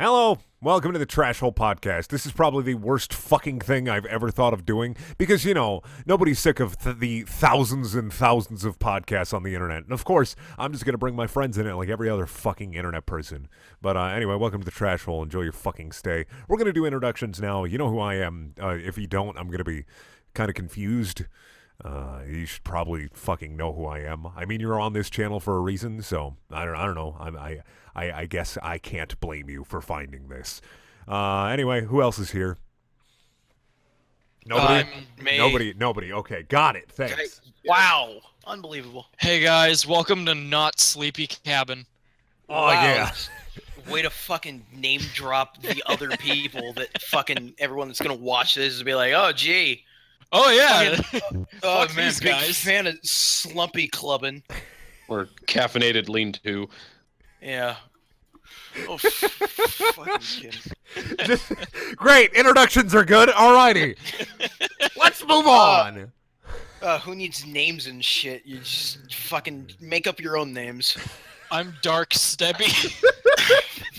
Hello, welcome to the TrashHole podcast. This is probably the worst fucking thing I've ever thought of doing because, nobody's sick of the thousands and thousands of podcasts on the internet. And of course, I'm just going to bring my friends in it like every other fucking internet person. But anyway, welcome to the TrashHole. Enjoy your fucking stay. We're going to do introductions now. You know who I am. If you don't, I'm going to be kind of confused. You should probably fucking know who I am. I mean, you're on this channel for a reason, so I don't know. I guess I can't blame you for finding this. Anyway, who else is here? Nobody? Nobody. Okay, got it. Thanks. Wow. Unbelievable. Hey guys, welcome to Not Sleepy Cabin. Oh, Wow. yeah. Way to fucking name drop the other people that fucking everyone that's gonna watch this is be like, oh gee. Oh yeah. Oh Fuck man, these big guys. fan of slumpy clubbing. Or caffeinated lean-to. Yeah. Oh, fucking kidding. Great. Introductions are good. Alrighty. Let's move on. Who needs names and shit? You just fucking make up your own names. I'm Dark Stebby.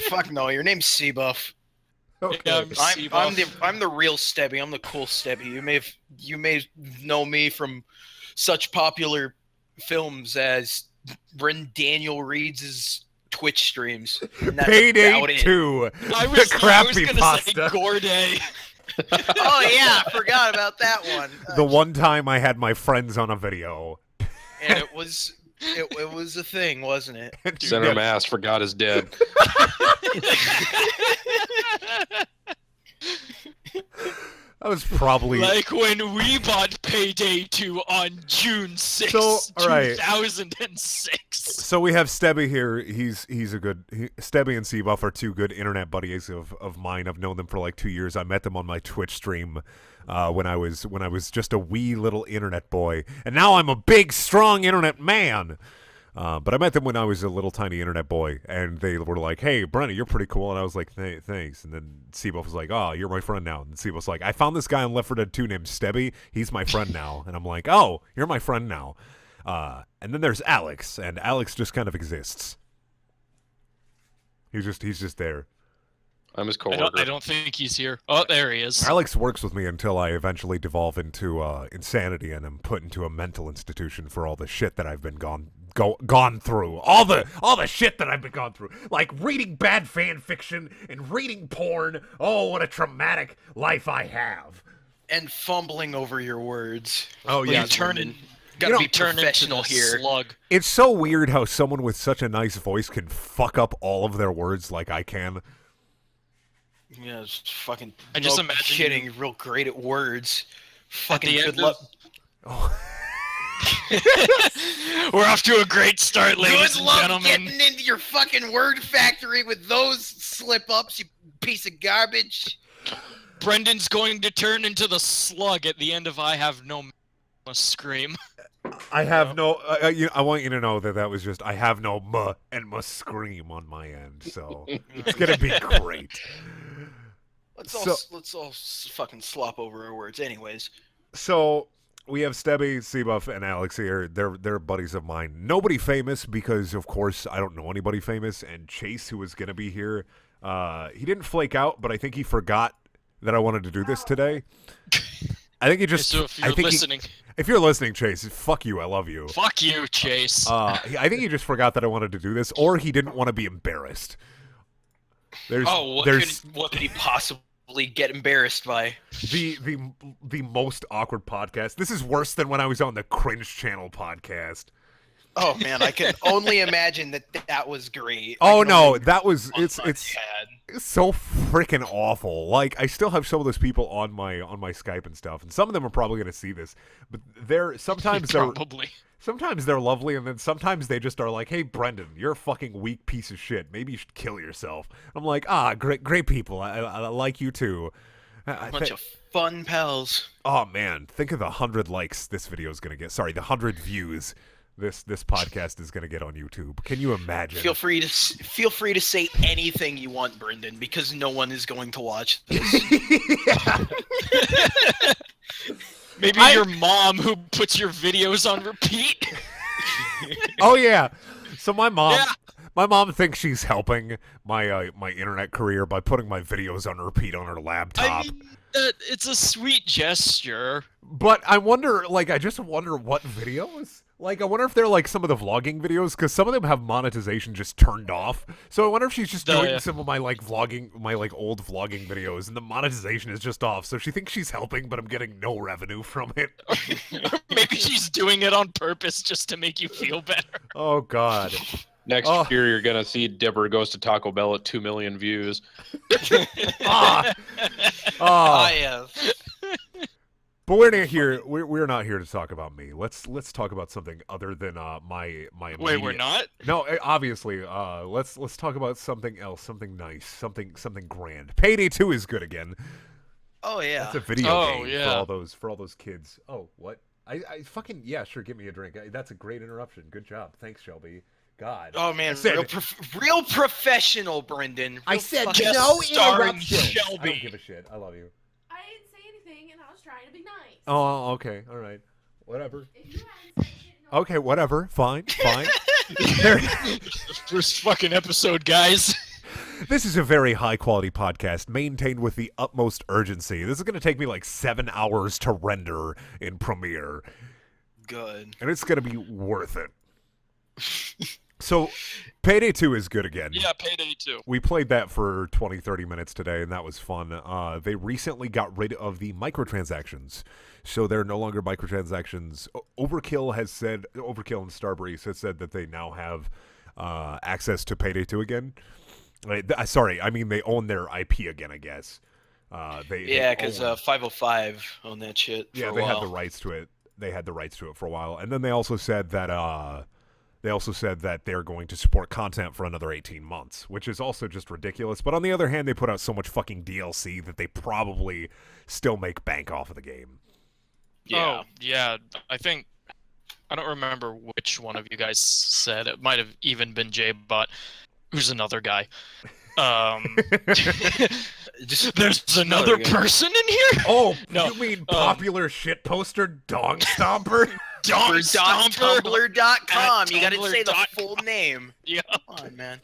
Fuck no, your name's Seabuff. Okay. Yeah, I'm the real Stebby. I'm the cool Stebby. You may know me from such popular films as Bren Daniel Reed's Twitch streams. And that's Payday about it. 2. I was crappy gonna pasta. say Gore Day. Oh yeah, I forgot about that one. The one time I had my friends on a video. And it was a thing, wasn't it? Center Mass forgot is dead. That was probably... Like when we bought Payday 2 on June 6th, So, all right. 2006. So we have Stebby here. He's a good... Stebby and Seabuff are two good internet buddies of mine. I've known them for like 2 years. I met them on my Twitch stream when I was just a wee little internet boy. And now I'm a big, strong internet man. But I met them when I was a little tiny internet boy, and they were like, hey, Brenna, you're pretty cool. And I was like, thanks. And then Seabuff was like, oh, you're my friend now. And Seabuff's like, I found this guy on Left 4 Dead 2 named Stebby. He's my friend now. And I'm like, oh, you're my friend now. And then there's Alex, and Alex just kind of exists. He's just there. I'm his coworker. I don't think he's here. Oh, there he is. Alex works with me until I eventually devolve into insanity and am put into a mental institution for all the shit that I've been gone through. All the shit that I've been gone through. Like reading bad fan fiction and reading porn. Oh, what a traumatic life I have. And fumbling over your words. Oh, Well, yeah. you turned You gotta know, be turned professional into a here. slug. It's so weird how someone with such a nice voice can fuck up all of their words like I can. Yeah, it's fucking. I just no imagine kidding. Real great at words. Fucking the good end luck. We're off to a great start, ladies Good and luck gentlemen. getting into your fucking word factory with those slip-ups, you piece of garbage. Brendan's going to turn into the slug at the end of I Have No Scream. I have no. I want you to know that was just. I have no and must scream on my end, so it's gonna be great. Let's all fucking slop over our words, anyways. So we have Stebby, Seabuff, and Alex here. They're buddies of mine. Nobody famous because, of course, I don't know anybody famous. And Chase, who was gonna be here, he didn't flake out, but I think he forgot that I wanted to do this today. I think he just. So if you're listening, if you're listening, Chase, fuck you. I love you. fuck you, Chase. I think he just forgot that I wanted to do this, or he didn't want to be embarrassed. What could he possibly get embarrassed by? The most awkward podcast. This is worse than when I was on the Cringe Channel podcast. Oh man, I can only imagine that was great. Oh I can no, only- that was on it's my head. so freaking awful. Like I still have some of those people on my Skype and stuff, and some of them are probably going to see this. But sometimes Probably. they're lovely, and then sometimes they just are like, "Hey, Brendan, you're a fucking weak piece of shit. Maybe you should kill yourself." I'm like, great people. I like you too. A bunch of fun pals. Oh man, think of the 100 likes this video is going to get. Sorry, the 100 views this podcast is going to get on YouTube. Can you imagine? Feel free to say anything you want, Brendan, because no one is going to watch this. Maybe your mom who puts your videos on repeat. Oh yeah. So my mom, Yeah. My mom thinks she's helping my internet career by putting my videos on repeat on her laptop. I mean, it's a sweet gesture. But I wonder, I just wonder what videos. I wonder if they're some of the vlogging videos, because some of them have monetization just turned off. So I wonder if she's just doing some of my vlogging, my old vlogging videos, and the monetization is just off. So she thinks she's helping, but I'm getting no revenue from it. Maybe she's doing it on purpose just to make you feel better. Oh God. Next year, you're gonna see Deborah Goes to Taco Bell at 2 million views. Yeah. But we're not here. We're not here to talk about me. Let's talk about something other than my. Wait, we're not? No, obviously. Let's talk about something else, something nice, something grand. Payday 2 is good again. Oh yeah. That's a video game yeah. for all those kids. Oh, what? I fucking sure. Give me a drink. That's a great interruption. Good job. Thanks, Shelby. God. Oh man, said, real professional, Brendan. I said guest no starring interruption. Shelby. I don't give a shit. I love you. I didn't say anything, and I was trying to be nice. Oh, okay. All right. Whatever. If you hadn't said shit, no. Okay, whatever. Fine. First fucking episode, guys. This is a very high-quality podcast, maintained with the utmost urgency. This is going to take me 7 hours to render in Premiere. Good. And it's going to be worth it. So, Payday 2 is good again. Yeah, Payday 2. We played that for 20, 30 minutes today, and that was fun. They recently got rid of the microtransactions, so they're no longer microtransactions. Overkill and Starbreeze has said that they now have access to Payday 2 again. Sorry, I mean they own their IP again, I guess. Because 505 owned that shit for a while. They had the rights to it. They had the rights to it for a while, and then they also said that they're going to support content for another 18 months, which is also just ridiculous. But on the other hand, they put out so much fucking DLC that they probably still make bank off of the game. Yeah. Oh, yeah. I don't remember which one of you guys said. It might have even been J-Bot, who's another guy. There's another person in here? Oh, No, you mean popular shit poster Dong Stomper? Tumblr.com. You gotta say the full name. Yeah. Come on, man.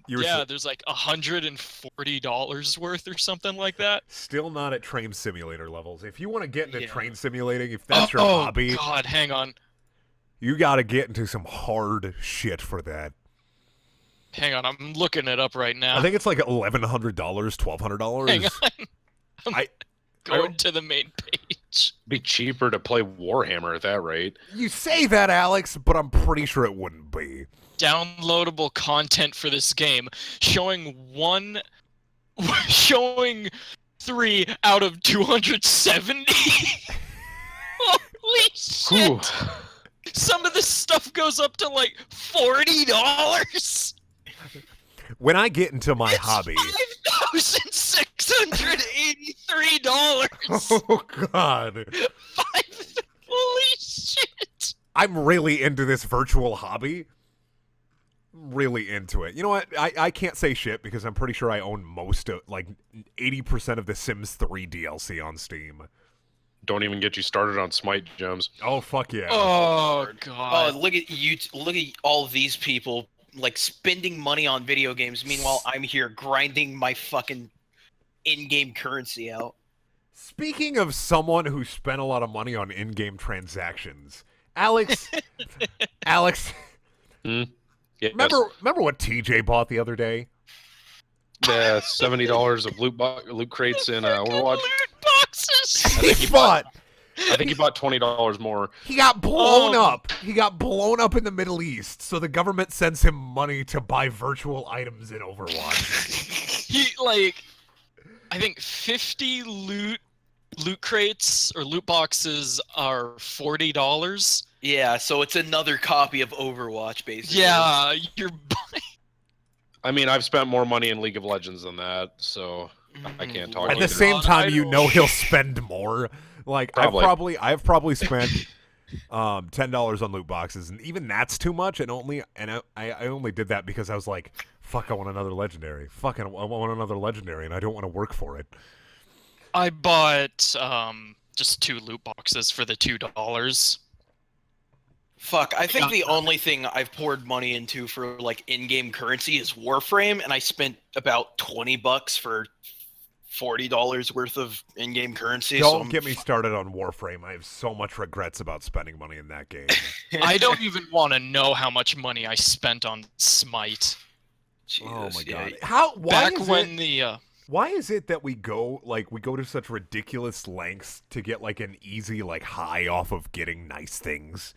There's $140 worth or something like that. Still not at Train Simulator levels. If you want to get into train simulating, if that's your hobby, God, hang on. you got to get into some hard shit for that. Hang on, I'm looking it up right now. I think it's $1,100, $1,200. Hang on. I Going to the main page. Be cheaper to play Warhammer at that rate. You say that, Alex, but I'm pretty sure it wouldn't be. Downloadable content for this game showing 3 out of 270. Holy shit! Ooh. Some of this stuff goes up to $40. When I get into my hobby... $5,683. Oh, God. Holy shit! I'm really into this virtual hobby. Really into it. You know what? I can't say shit because I'm pretty sure I own most of, 80% of the Sims 3 DLC on Steam. Don't even get you started on Smite gems. Oh, fuck yeah. Oh, God. Oh, look at you! Look at all these people spending money on video games. Meanwhile, I'm here grinding my fucking in-game currency out. Speaking of someone who spent a lot of money on in-game transactions, Alex, Yes. remember what TJ bought the other day? The $70 of loot crates in Overwatch. Loot boxes. I think he bought $20 more. He got blown up. He got blown up in the Middle East, so the government sends him money to buy virtual items in Overwatch. I think 50 loot crates or loot boxes are $40. Yeah, so it's another copy of Overwatch, basically. Yeah, you're buying. I mean, I've spent more money in League of Legends than that, so I can't talk At about the it. same time, I you don't- know he'll spend more. Probably. I've probably spent $10 on loot boxes, and even that's too much. I only did that because I was like, fuck, I want another legendary. Fuck, I want another legendary, and I don't want to work for it. I bought just 2 loot boxes for the $2. Fuck, I think the only thing I've poured money into for like in-game currency is Warframe, and I spent about $20 for $40 worth of in-game currency. Don't get me started on Warframe. I have so much regrets about spending money in that game. I don't even want to know how much money I spent on Smite. Jesus, Oh my yeah. god! Why is it that we go to such ridiculous lengths to get like an easy like high off of getting nice things?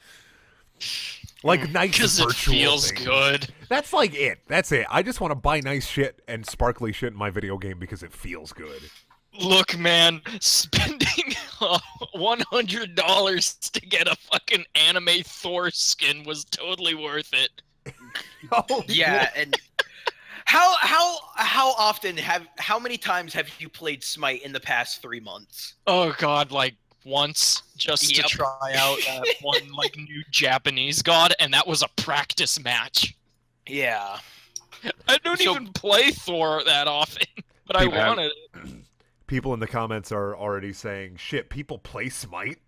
Like nice Because it virtual feels things. good. That's like it. That's it. I just want to buy nice shit and sparkly shit in my video game because it feels good. Look, man, spending $100 to get a fucking anime Thor skin was totally worth it. Oh, Yeah, and how many times have you played Smite in the past 3 months? Oh god, like once just to Yep. try out that one like new Japanese god, and that was a practice match. Yeah. I don't So- even play Thor that often, but I People have- wanted it. People in the comments are already saying, "Shit, people play Smite."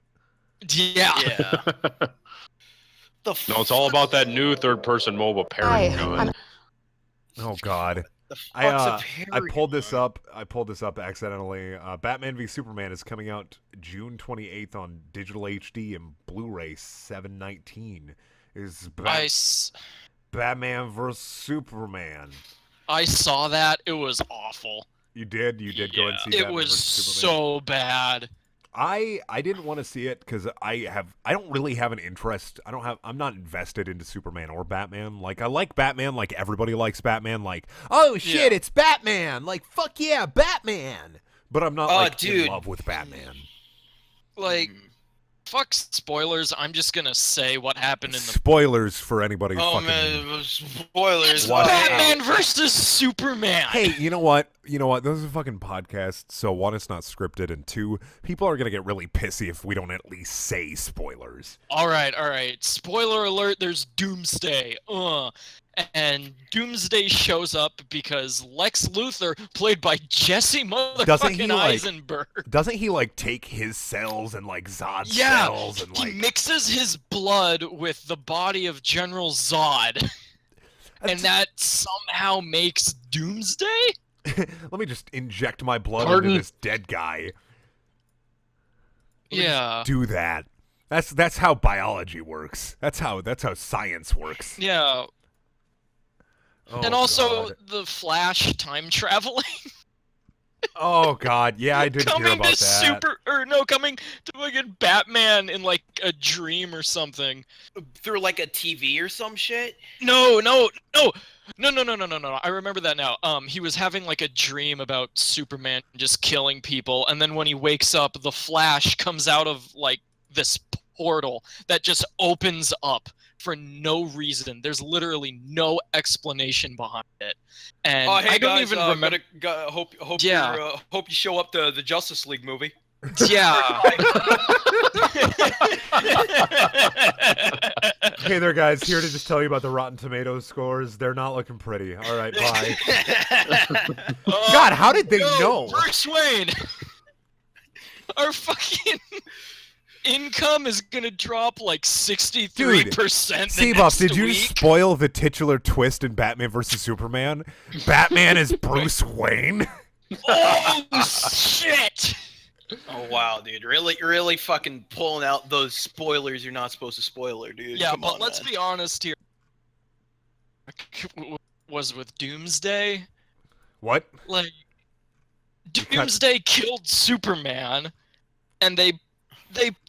Yeah. Yeah. The No, it's all about that new third-person mobile parent gun. Oh god. The fuck's I a pulled this Paragon? up. I pulled this up accidentally. Batman v Superman is coming out June 28th on digital HD and Blu-ray 7/19. Is Batman vs Superman. I saw that. It was awful. You did go and see It Batman was vs Superman. so bad. I didn't want to see it because I don't really have an interest. I'm not invested into Superman or Batman. Like I like Batman, like everybody likes Batman. Like, oh shit, Yeah. it's Batman. Like fuck yeah, Batman. But I'm not like in dude. love with Batman. Like, Mm. fuck spoilers. I'm just gonna say what happened in the. Spoilers for anybody. Oh fucking... man, spoilers. It's Watch out. Batman versus Superman. Hey, you know what? This is a fucking podcast. So one, it's not scripted, and two, people are gonna get really pissy if we don't at least say spoilers. All right. Spoiler alert. There's Doomsday. And Doomsday shows up because Lex Luthor, played by Jesse motherfucking Eisenberg. Doesn't he like take his cells and like Zod's Yeah, cells and he like? mixes his blood with the body of General Zod, and that somehow makes Doomsday? Let me just inject my blood Pardon? into this dead guy. Let me just Yeah. do that. That's how biology works. That's how science works. Yeah. Oh, And also God. the Flash time traveling. Oh god, yeah, I did hear coming about to that. coming to fucking Batman in like a dream or something. Through like a TV or some shit. No. I remember that now. He was having like a dream about Superman just killing people, and then when he wakes up, the Flash comes out of like this portal that just opens up for no reason. There's literally no explanation behind it, and Oh hey I don't guys, even remember. hope Yeah. hope you show up the Justice League movie. Yeah. Hey there, guys. Here to just tell you about the Rotten Tomatoes scores. They're not looking pretty. All right, bye. God, how did they know? Bruce Wayne. Our fucking income is gonna drop like 63% the Seabuff, next did you week. spoil the titular twist in Batman vs Superman? Batman is Bruce Wayne. Oh shit! Oh wow, dude, really fucking pulling out those spoilers you're not supposed to spoiler, dude. Yeah, Come but on, let's man. be honest here. Was with Doomsday, What? like cut- Doomsday killed Superman, and they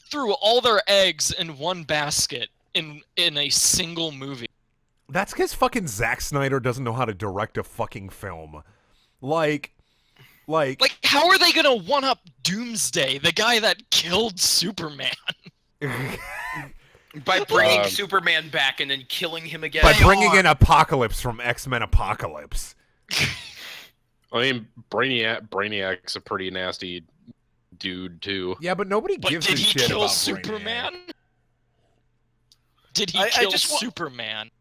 threw all their eggs in one basket in a single movie. That's because fucking Zack Snyder doesn't know how to direct a fucking film. Like, Like, how are they gonna one up Doomsday, the guy that killed Superman? By bringing Um, Superman back and then killing him again. by bringing in Apocalypse from X-Men Apocalypse. I mean, Brainiac's a pretty nasty dude too. Yeah, but nobody But gives did a he shit kill about Superman? Brainiac. Did he I kill just wa- Superman?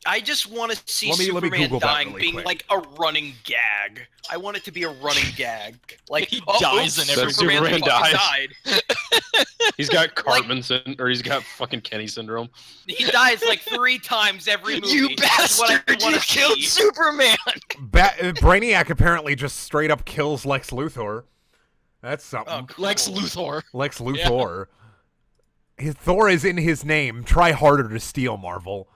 I just want to see Let me Superman Google that dying really being quick. like a running gag. I want it to be a running gag. Like He oh, dies oops, in every Superman Superman fucking dies. died. He's got Cartman or he's got fucking Kenny syndrome. He dies like 3 times every movie. You That's what I bastard! wanna You killed see. Superman. Brainiac apparently just straight up kills Lex Luthor. That's something. Oh, cool. Lex Luthor. Lex Luthor. His Thor is in his name. Try harder to steal, Marvel.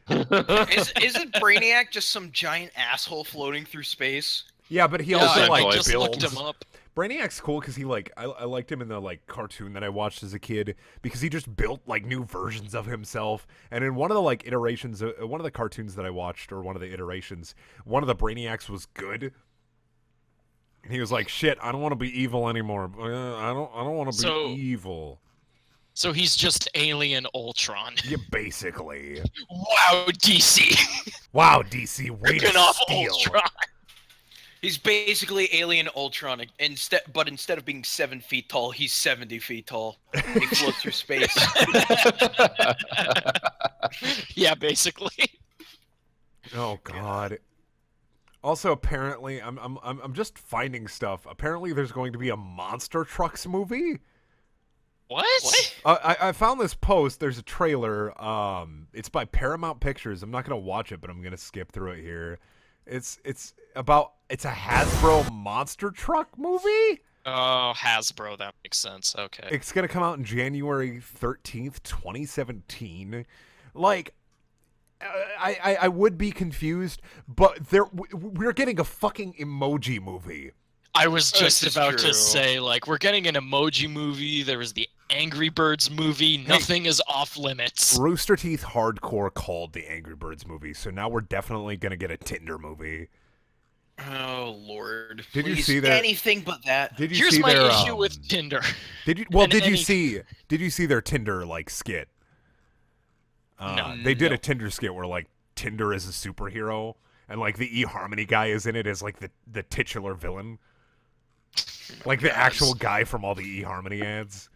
Isn't Brainiac just some giant asshole floating through space? Yeah, but he Yeah, also I like just looked builds. him up. Brainiac's cool because he like I liked him in the like cartoon that I watched as a kid because he just built like new versions of himself. And in one of the like iterations, one of the cartoons that I watched, or one of the iterations, one of the Brainiacs was good. And he was like, "Shit, I don't want to be evil anymore. I don't want to be evil." So he's just Alien Ultron. Yeah, basically. Wow, DC. Wow, DC, way Ripping to off steal. Ultron. He's basically Alien Ultron, but instead of being 7 feet tall, he's 70 feet tall. He floats through space. Yeah, basically. Oh God. Also, apparently, I'm just finding stuff. Apparently, there's going to be a Monster Trucks movie. What? I found this post. There's a trailer. It's by Paramount Pictures. I'm not gonna watch it, but I'm gonna skip through it here. It's a Hasbro monster truck movie. Oh, Hasbro. That makes sense. Okay. It's gonna come out in January 13th, 2017. Like, I would be confused, but we're getting a fucking emoji movie. I was just This is about true. to say, like, we're getting an emoji movie. There was the Angry Birds movie. Nothing is off limits. Rooster Teeth Hardcore called the Angry Birds movie, so now we're definitely gonna get a Tinder movie. Oh Lord! Did you Please, see that? anything but that? Did you Here's see my their issue with Tinder. Did you? Well, and did you any- see? Did you see their Tinder like skit? No. They did No. a Tinder skit where like Tinder is a superhero, and like the eHarmony guy is in it as like the titular villain, like the actual guy from all the eHarmony ads.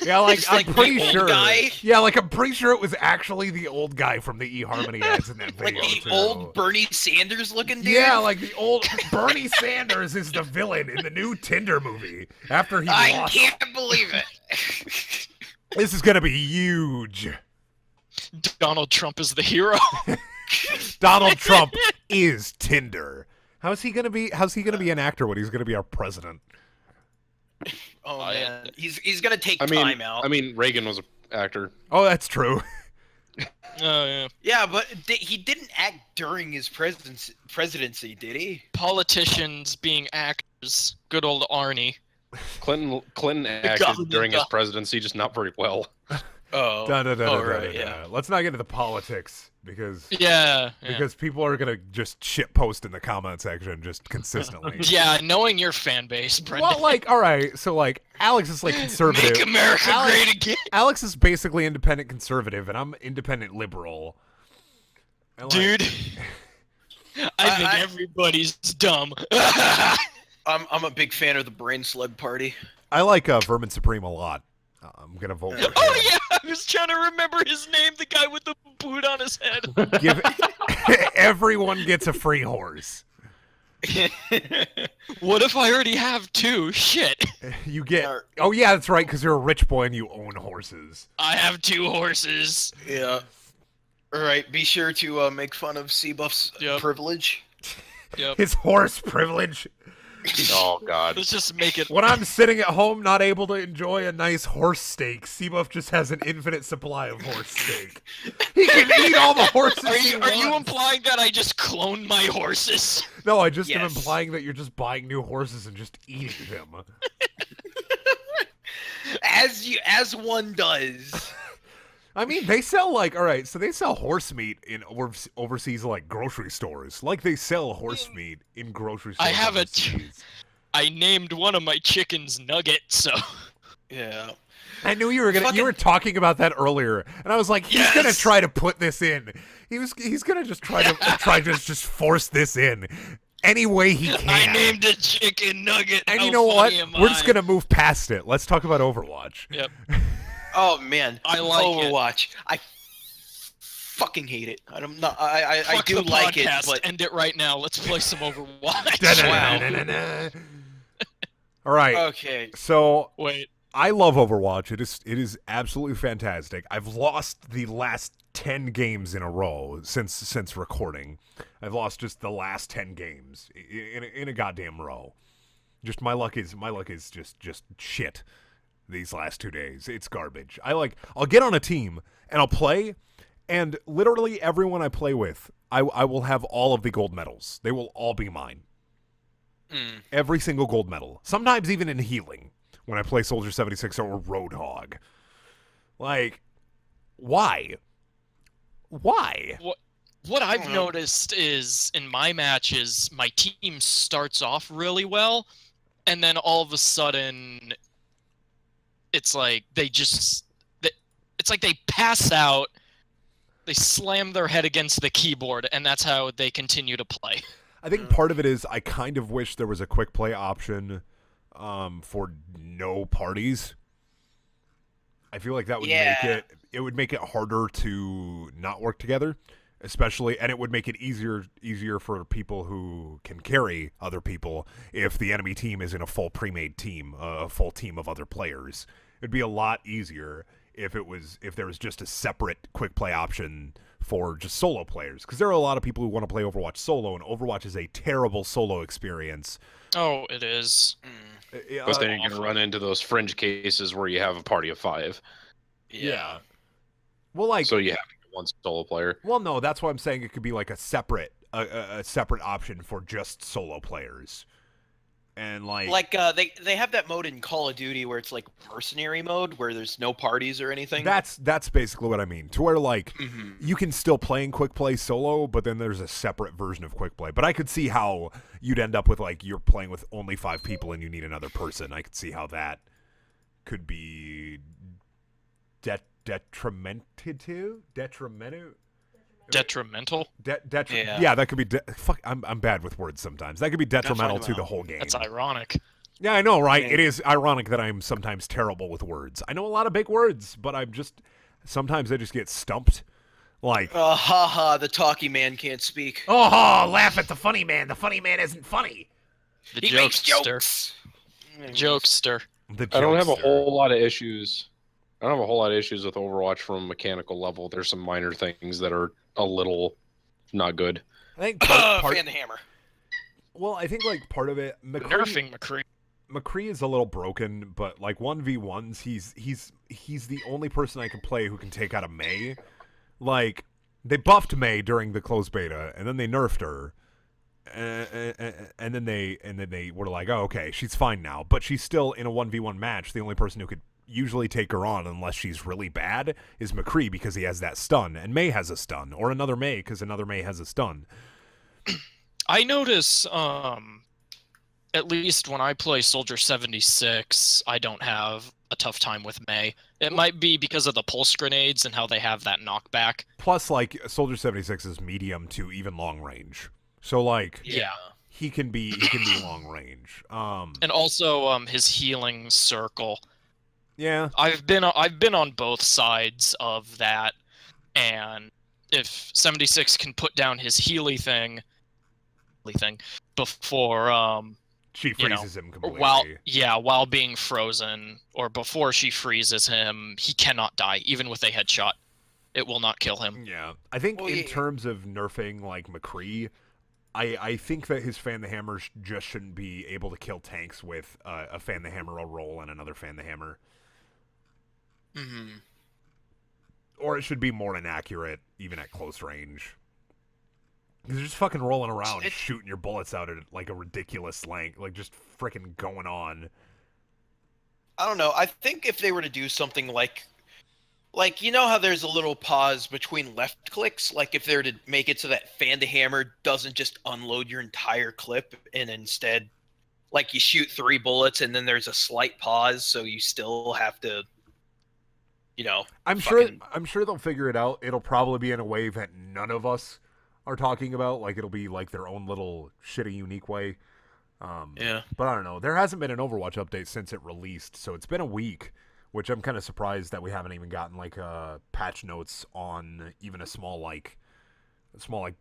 Yeah, like It's I'm like the pretty old sure. guy? Yeah, like I'm pretty sure it was actually the old guy from the eHarmony ads in that Like video. the too. old Bernie Sanders looking dude? Yeah, like the old Bernie Sanders is the villain in the new Tinder movie after he I lost. can't believe it. This is gonna be huge. Donald Trump is the hero. Donald Trump is Tinder. How's he gonna be an actor when he's gonna be our president? Oh man, he's gonna take I time out. mean, Reagan was an actor. Oh, that's true. Oh, yeah. Yeah, but he didn't act during his presidency, did he? Politicians being actors. Good old Arnie. Clinton acted government during his guy. presidency, just not very well. Oh, right, yeah. Let's not get into the politics because Yeah. people are gonna just shit post in the comment section just consistently. Yeah, knowing your fan base, Brendan. Well, like, all right, so like Alex is like conservative. Make America great again. Alex is basically independent conservative, and I'm independent liberal. And, like, Dude. I think everybody's dumb. I'm a big fan of the Brain Slug Party. I like Vermin Supreme a lot. I'm gonna vote. For Oh him. yeah, I was trying to remember his name, the guy with the boot on his head. Give everyone gets a free horse. What if I already have 2? Shit. You get. Oh yeah, that's right, because you're a rich boy and you own horses. I have 2 horses. Yeah. All right. Be sure to make fun of Seabuff's Yep. privilege. Yep. His horse privilege. Oh God. Let's just make it. When I'm sitting at home not able to enjoy a nice horse steak, Seabuff just has an infinite supply of horse steak. He can eat all the horses Are he you wants. implying that I just cloned my horses? No, I just am Yes. implying that you're just buying new horses and just eating them. As one does. I mean, they sell like, all right, so they sell horse meat in overseas like grocery stores. Like they sell horse meat in grocery stores. I have a overseas. I named one of my chickens Nugget, so Yeah. I knew you were gonna. Fucking- You were talking about that earlier, and I was like, he's gonna Yes! try to put this in. He's gonna just try to just force this in any way he can. I named a chicken Nugget. And How you know what? funny am We're just I? gonna move past it. Let's talk about Overwatch. Yep. Oh man, I like it. Overwatch. I fucking hate it. I Fuck do the like it, podcast. but End it right now. Let's play some Overwatch. All right. okay. So Wait. I love Overwatch. It is absolutely fantastic. I've lost the last 10 games in a row since recording. I've lost just the last 10 games in a goddamn row. Just my luck is just shit these last 2 days. It's garbage. I'll get on a team and I'll play, and literally everyone I play with, I will have all of the gold medals. They will all be mine. Every single gold medal. Sometimes even in healing when I play Soldier 76 or Roadhog. Like, why? Why? What I've noticed is in my matches, my team starts off really well, and then all of a sudden, it's like it's like they pass out, they slam their head against the keyboard, and that's how they continue to play. I think part of it is I kind of wish there was a quick play option for no parties. I feel like that would make it harder to not work together, especially, and it would make it easier for people who can carry other people if the enemy team isn't a full pre-made team, a full team of other players. It'd be a lot easier if there was just a separate quick play option for just solo players, because there are a lot of people who want to play Overwatch solo, and Overwatch is a terrible solo experience. Oh, it is. But then you're going to run into those fringe cases where you have a party of 5. Yeah. Well, so you have one solo player. Well, no, that's why I'm saying it could be like a separate option for just solo players. And they have that mode in Call of Duty where it's like mercenary mode where there's no parties or anything. That's basically what I mean. To where you can still play in quick play solo, but then there's a separate version of quick play. But I could see how you'd end up with you're playing with only 5 people and you need another person. I could see how that could be detrimental. Yeah, that could be. Fuck, I'm bad with words sometimes. That could be detrimental to the whole game. That's ironic. Yeah, I know, right? Yeah. It is ironic that I'm sometimes terrible with words. I know a lot of big words, but sometimes I just get stumped. Like, the talkie man can't speak. Laugh at the funny man. The funny man isn't funny. He makes jokes. Jokester. I don't have a whole lot of issues. I don't have a whole lot of issues with Overwatch from a mechanical level. There's some minor things that are a little not good. I think fan the hammer. Well, I think part of it, nerfing McCree. McCree is a little broken, but 1v1s, he's the only person I can play who can take out a Mei. They buffed Mei during the closed beta, and then they nerfed her, and then they were like, oh, okay, she's fine now, but she's still in a 1v1 match. The only person who could usually take her on, unless she's really bad, is McCree, because he has that stun, and Mei has a stun, or another Mei because another Mei has a stun. I notice, at least when I play Soldier 76, I don't have a tough time with Mei. It might be because of the pulse grenades and how they have that knockback. Plus, Soldier 76 is medium to even long range, so yeah, he can be long range. And also his healing circle. Yeah, I've been on both sides of that, and if 76 can put down his Healy thing before she freezes him completely. While being frozen, or before she freezes him, he cannot die, even with a headshot. It will not kill him. Yeah, I think in terms of nerfing McCree, I think that his Fan the Hammer just shouldn't be able to kill tanks with a Fan the Hammer a roll and another Fan the Hammer. Mm-hmm. Or it should be more inaccurate, even at close range. Because you're just fucking rolling around, shooting your bullets out at a ridiculous length, just freaking going on. I don't know. I think if they were to do something like you know how there's a little pause between left clicks? If they were to make it so that Fan the Hammer doesn't just unload your entire clip, and instead, you shoot 3 bullets and then there's a slight pause, so you still have to, I'm sure they'll figure it out. It'll probably be in a way that none of us are talking about. It'll be their own little shitty, unique way. Yeah. But I don't know. There hasn't been an Overwatch update since it released, so it's been a week. which I'm kind of surprised that we haven't even gotten like patch notes on even a small like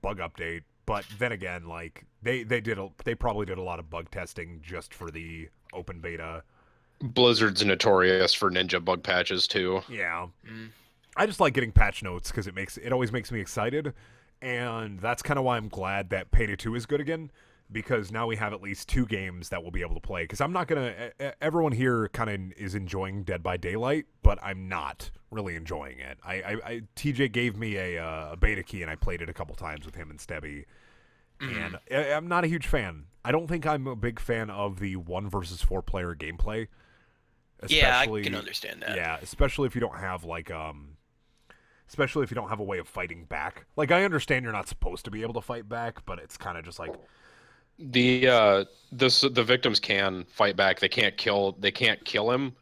bug update. But then again, like they probably did a lot of bug testing just for the open beta. Blizzard's notorious for ninja bug patches too. Yeah. I just like getting patch notes because it always makes me excited, and that's kind of why I'm glad that Payday 2 is good again, because now we have at least 2 games that we'll be able to play. Because I'm not gonna. Everyone here kind of is enjoying Dead by Daylight, but I'm not really enjoying it. TJ gave me a beta key, and I played it a couple times with him and Stebby, and I'm not a huge fan. I don't think I'm a big fan of the 1 versus 4 player gameplay. Yeah, I can understand that. Yeah, especially if you don't have especially if you don't have a way of fighting back. Like, I understand you're not supposed to be able to fight back, but it's kind of just like the victims can fight back. They can't kill him.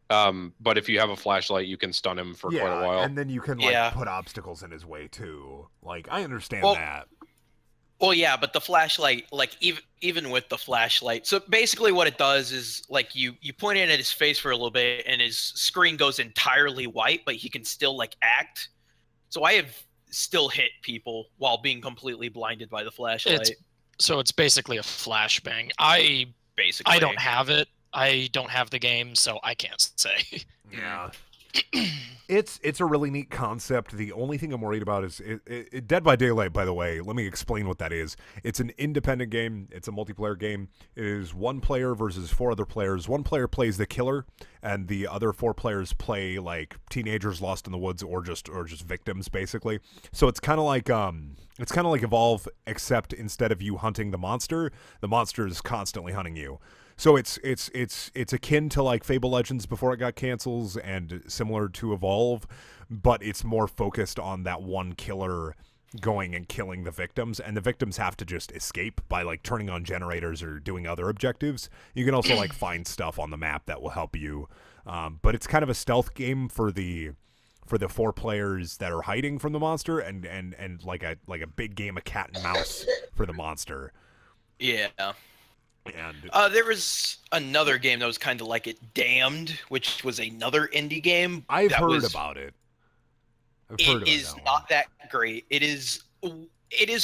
But if you have a flashlight, you can stun him for quite a while. And then you can put obstacles in his way too. Like, I understand that. Well, yeah, but the flashlight, like even with the flashlight, so basically what it does is like you point it at his face for a little bit, and his screen goes entirely white, but he can still like act. So I have still hit people while being completely blinded by the flashlight. So it's basically a flashbang. I don't have it. I don't have the game, so I can't say. Yeah. It's a really neat concept. The only thing I'm worried about is Dead by Daylight, by the way. Let me explain what that is. It's an independent game. It's a multiplayer game. It is 1 player versus 4 other players. 1 player plays the killer, and the other 4 players play like teenagers lost in the woods or just victims, basically. So it's kind of like Evolve, except instead of you hunting the monster is constantly hunting you. So it's akin to like Fable Legends before it got cancels, and similar to Evolve, but it's more focused on that one killer going and killing the victims, and the victims have to just escape by like turning on generators or doing other objectives. You can also like find stuff on the map that will help you, but it's kind of a stealth game for the 4 players that are hiding from the monster, and like a big game of cat and mouse for the monster. Yeah. And there was another game that was kind of like it, Damned, which was another indie game. I've heard about it. It is not that great. It is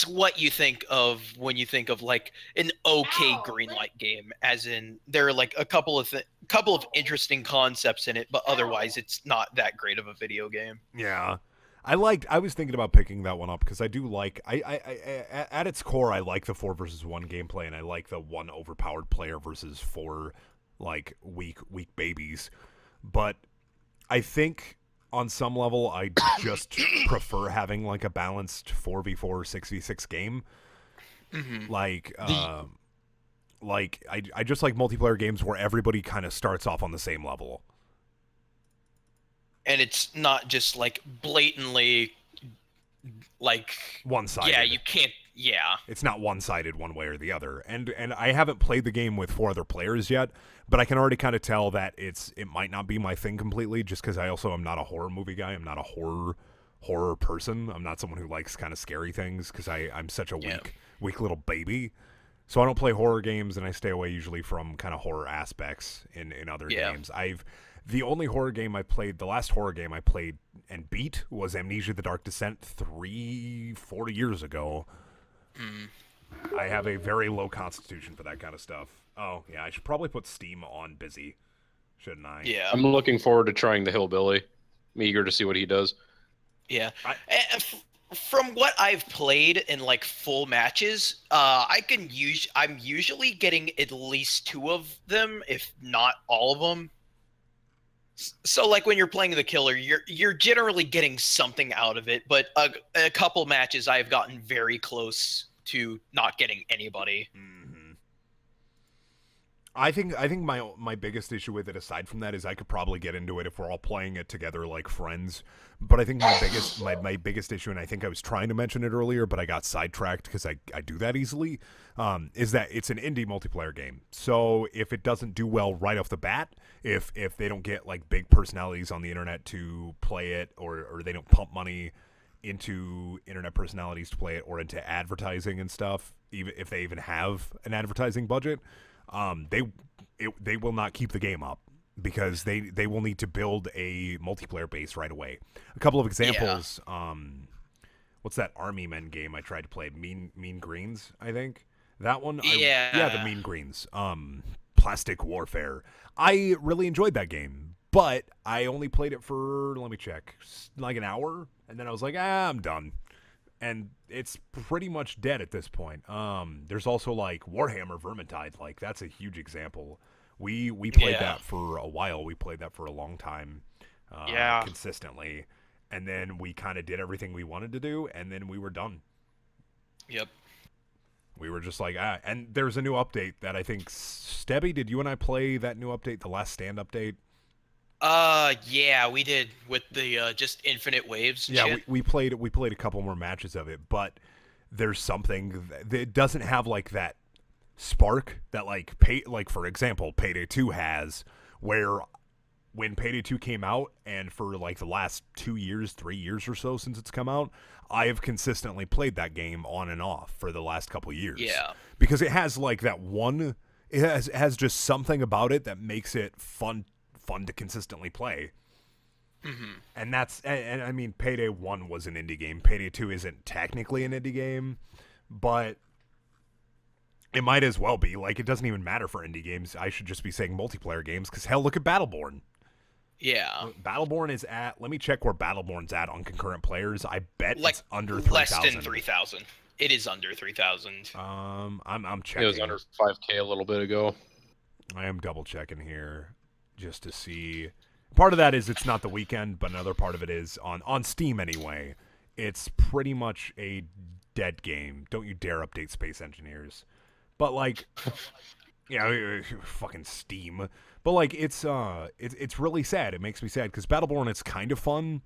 what you think of when you think of like an okay Greenlight game, as in there are like a couple of interesting concepts in it, but otherwise it's not that great of a video game. Yeah. I was thinking about picking that one up because I do like I at its core I like the 4 versus 1 gameplay, and I like the 1 overpowered player versus 4 like weak babies. But I think on some level I just prefer having like a balanced 4v4 6v6 game. Mm-hmm. Like I just like multiplayer games where everybody kind of starts off on the same level. And it's not just like blatantly like one-sided. Yeah, you can't. Yeah, it's not one-sided one way or the other. And I haven't played the game with 4 other players yet, but I can already kind of tell that it might not be my thing completely, just because I also am not a horror movie guy. I'm not a horror person. I'm not someone who likes kind of scary things because I'm such a weak little baby. So I don't play horror games, and I stay away usually from kind of horror aspects in other games. The only horror game I played, the last horror game I played and beat was Amnesia: The Dark Descent 4 years ago. I have a very low constitution for that kind of stuff. Oh, yeah, I should probably put Steam on busy, shouldn't I? Yeah. I'm looking forward to trying the Hillbilly. I'm eager to see what he does. Yeah. From what I've played in like full matches, I'm usually getting at least 2 of them, if not all of them. So like when you're playing the killer, you're generally getting something out of it, but a couple matches I've gotten very close to not getting anybody. Mm-hmm. I think my biggest issue with it, aside from that, is I could probably get into it if we're all playing it together like friends. But I think my biggest issue, and I think I was trying to mention it earlier, but I got sidetracked because I do that easily, is that it's an indie multiplayer game. So if it doesn't do well right off the bat, if they don't get like big personalities on the internet to play it, or they don't pump money into internet personalities to play it, or into advertising and stuff, even if they even have an advertising budget, they will not keep the game up. because they will need to build a multiplayer base right away. A couple of examples. What's that Army Men game I tried to play? Mean Greens, I think. That one. Yeah. The Mean Greens. Plastic Warfare. I really enjoyed that game, but I only played it for, let me check, like an hour, and then I was like, I'm done. And it's pretty much dead at this point. There's also like Warhammer Vermintide. Like that's a huge example. We played that for a while. We played that for a long time. Consistently. And then we kind of did everything we wanted to do, and then we were done. Yep. We were just like, and there's a new update that I think, Stebby, did you and I play that new update, the Last Stand update? Yeah, we did with the just infinite waves. And shit. We played a couple more matches of it, but there's something that doesn't have like that spark that like for example, Payday 2 has, where when Payday 2 came out, and for like the last 2 years, 3 years or so since it's come out, I have consistently played that game on and off for the last couple of years. Yeah. Because it has like that one, it has just something about it that makes it fun to consistently play. Mm-hmm. And and I mean, Payday 1 was an indie game. Payday 2 isn't technically an indie game, but it might as well be. Like, it doesn't even matter for indie games. I should just be saying multiplayer games, because hell, look at Battleborn. Yeah. Battleborn is at, let me check where Battleborn's at on concurrent players. I bet like it's under 3,000. Less than 3,000. It is under 3,000. I'm checking. It was under 5K a little bit ago. I am double checking here just to see. Part of that is it's not the weekend, but another part of it is on Steam anyway. It's pretty much a dead game. Don't you dare update Space Engineers. But like, yeah, fucking Steam. But like, it's really sad. It makes me sad because Battleborn, it's kind of fun.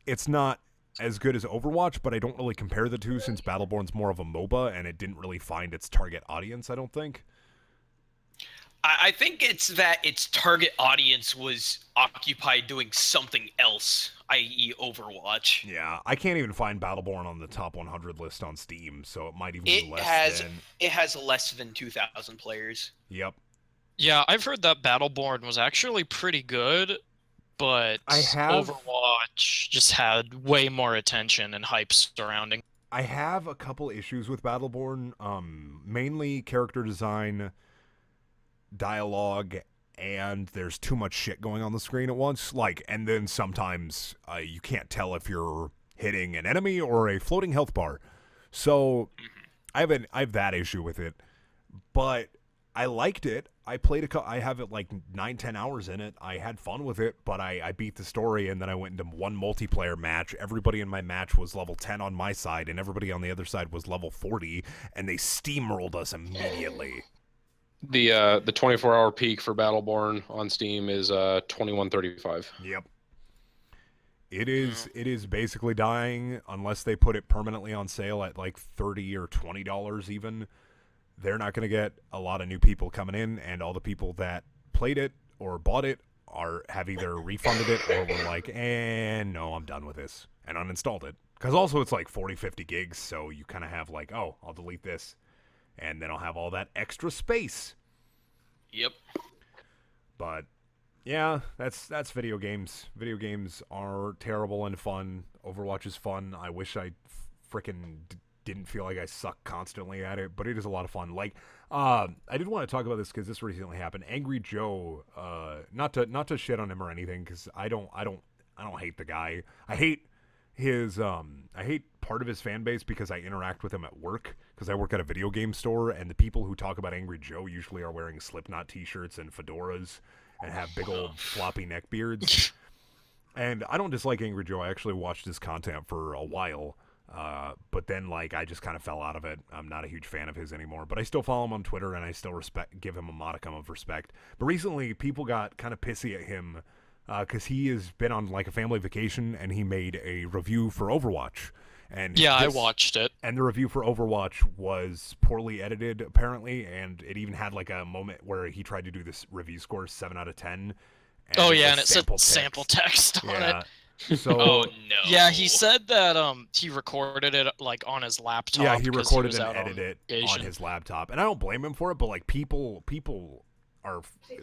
It's not as good as Overwatch, but I don't really compare the two since Battleborn's more of a MOBA and it didn't really find its target audience, I don't think. I think it's that its target audience was occupied doing something else, i.e. Overwatch. Yeah, I can't even find Battleborn on the top 100 list on Steam, so it might even be less than... It has less than 2,000 players. Yep. Yeah, I've heard that Battleborn was actually pretty good, but Overwatch just had way more attention and hype surrounding. I have a couple issues with Battleborn, mainly character design, dialogue, and there's too much shit going on the screen at once. Like, and then sometimes you can't tell if you're hitting an enemy or a floating health bar. So I have that issue with it, but I liked it. I played I have it like 9-10 hours in it. I had fun with it, but I beat the story, and then I went into one multiplayer match. Everybody in my match was level 10 on my side, and everybody on the other side was level 40, and they steamrolled us immediately. The 24-hour peak for Battleborn on Steam is 21:35. Yep. It is basically dying unless they put it permanently on sale at like $30 or $20 even. They're not going to get a lot of new people coming in, and all the people that played it or bought it have either refunded it or were like, no, I'm done with this, and uninstalled it. Because also it's like 40-50 gigs, so you kind of have like, oh, I'll delete this, and then I'll have all that extra space. Yep. But yeah, that's video games. Video games are terrible and fun. Overwatch is fun. I wish I frickin' didn't feel like I suck constantly at it, but it is a lot of fun. Like, I did want to talk about this because this recently happened. Angry Joe, not to shit on him or anything, because I don't hate the guy. I hate his I hate part of his fan base because I interact with him at work, because I work at a video game store, and the people who talk about Angry Joe usually are wearing Slipknot t-shirts and fedoras and have big old floppy neck beards. And I don't dislike Angry Joe. I actually watched his content for a while. But then, like, I just kind of fell out of it. I'm not a huge fan of his anymore, but I still follow him on Twitter, and I still give him a modicum of respect. But recently, people got kind of pissy at him because he has been on, like, a family vacation, and he made a review for Overwatch. And yeah, I watched it. And the review for Overwatch was poorly edited, apparently, and it even had, like, a moment where he tried to do this review score 7 out of 10. And and it said sample text on it. So, oh no. Yeah, he said that he recorded it like on his laptop. Yeah, he recorded and edited it on his laptop, and I don't blame him for it. But like people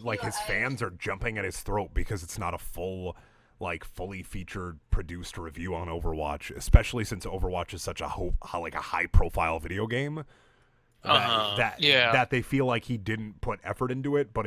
like his fans are jumping at his throat because it's not a fully featured produced review on Overwatch, especially since Overwatch is such a high profile video game that they feel like he didn't put effort into it, but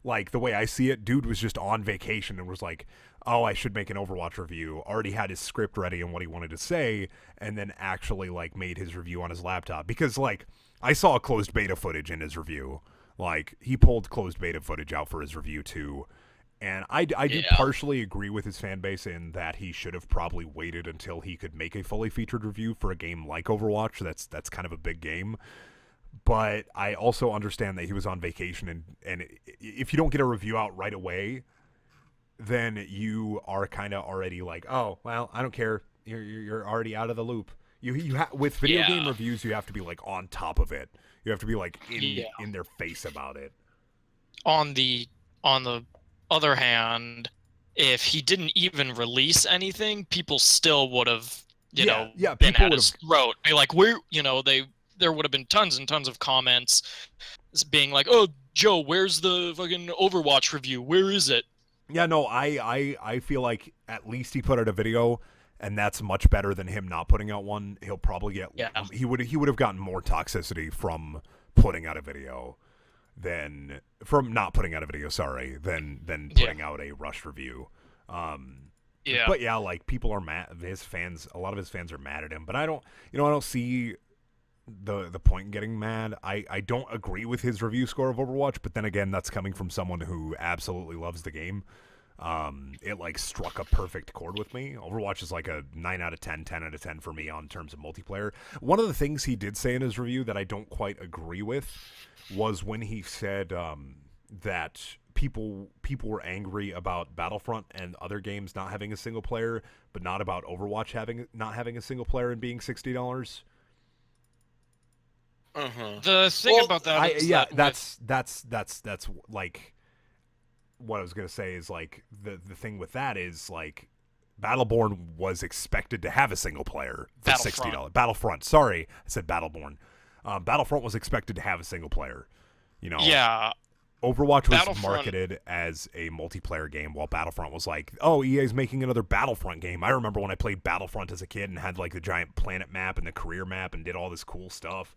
like the way I see it, dude was just on vacation and was like, oh, I should make an Overwatch review. Already had his script ready and what he wanted to say, and then actually like made his review on his laptop. Because like I saw closed beta footage in his review. Like he pulled closed beta footage out for his review too. And I do partially agree with his fan base in that he should have probably waited until he could make a fully featured review for a game like Overwatch. That's kind of a big game. But I also understand that he was on vacation, and if you don't get a review out right away, then you are kind of already like, oh, well, I don't care. You're already out of the loop. With video game reviews, you have to be like on top of it. You have to be like in their face about it. On the other hand, if he didn't even release anything, people still would have, been at his throat. Be like, there would have been tons and tons of comments being like, oh, Joe, where's the fucking Overwatch review? Where is it? Yeah, no, I feel like at least he put out a video, and that's much better than him not putting out one. He'll probably get he would have gotten more toxicity from putting out a video than from not putting out a video, than putting out a rushed review. But yeah, like people are mad. A lot of his fans are mad at him, but I don't see the point in getting mad. I don't agree with his review score of Overwatch, but then again, that's coming from someone who absolutely loves the game. It like struck a perfect chord with me. Overwatch is like a 9 out of 10, 10 out of 10 for me on terms of multiplayer. One of the things he did say in his review that I don't quite agree with was when he said that people were angry about Battlefront and other games not having a single player, but not about Overwatch not having a single player and being $60. The thing about that is that's like what I was gonna say is like the thing with that is like Battleborn was expected to have a single player for $60. Battlefront, sorry, I said Battleborn. Battlefront was expected to have a single player. Yeah. Overwatch was marketed as a multiplayer game, while Battlefront was like, oh, EA's making another Battlefront game. I remember when I played Battlefront as a kid and had like the giant planet map and the career map and did all this cool stuff.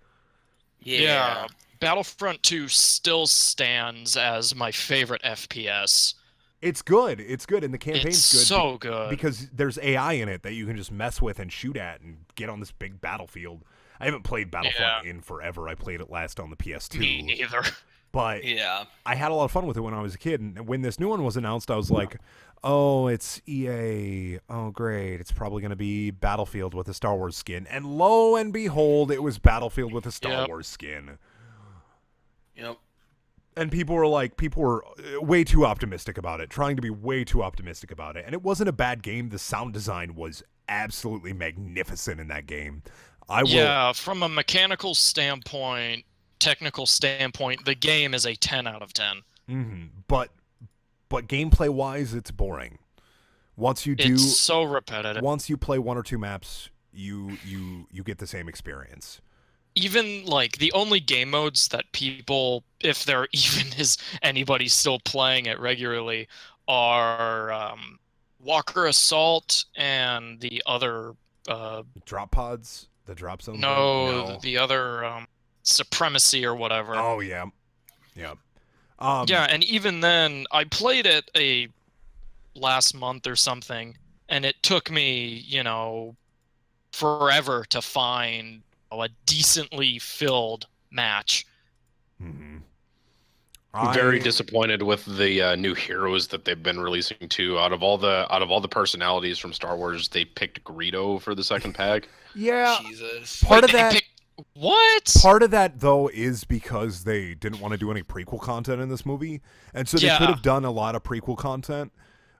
Yeah. Battlefront 2 still stands as my favorite FPS. It's good, and the campaign's good. It's so good. Because there's AI in it that you can just mess with and shoot at and get on this big battlefield. I haven't played Battlefront in forever. I played it last on the PS2. Me neither. But I had a lot of fun with it when I was a kid, and when this new one was announced, I was like, oh, it's EA. Oh, great. It's probably going to be Battlefield with a Star Wars skin. And lo and behold, it was Battlefield with a Star Wars skin. Yep. And people were way too optimistic about it, trying to be way too optimistic about it. And it wasn't a bad game. The sound design was absolutely magnificent in that game. From a mechanical standpoint, technical standpoint, the game is a 10 out of 10. Mm-hmm. But gameplay-wise, it's boring. It's so repetitive. Once you play one or two maps, you get the same experience. Even like the only game modes that people, if there even is anybody still playing it regularly, are Walker Assault and the other drop pods, the drop zone. No, the other Supremacy or whatever. Oh yeah. And even then, I played it last month or something, and it took me, forever to find a decently filled match. Mm-hmm. I'm very disappointed with the new heroes that they've been releasing too. Out of all the personalities from Star Wars, they picked Greedo for the second pack. Yeah, Jesus. Part of that. What? Part of that, though, is because they didn't want to do any prequel content in this movie, and so they could have done a lot of prequel content,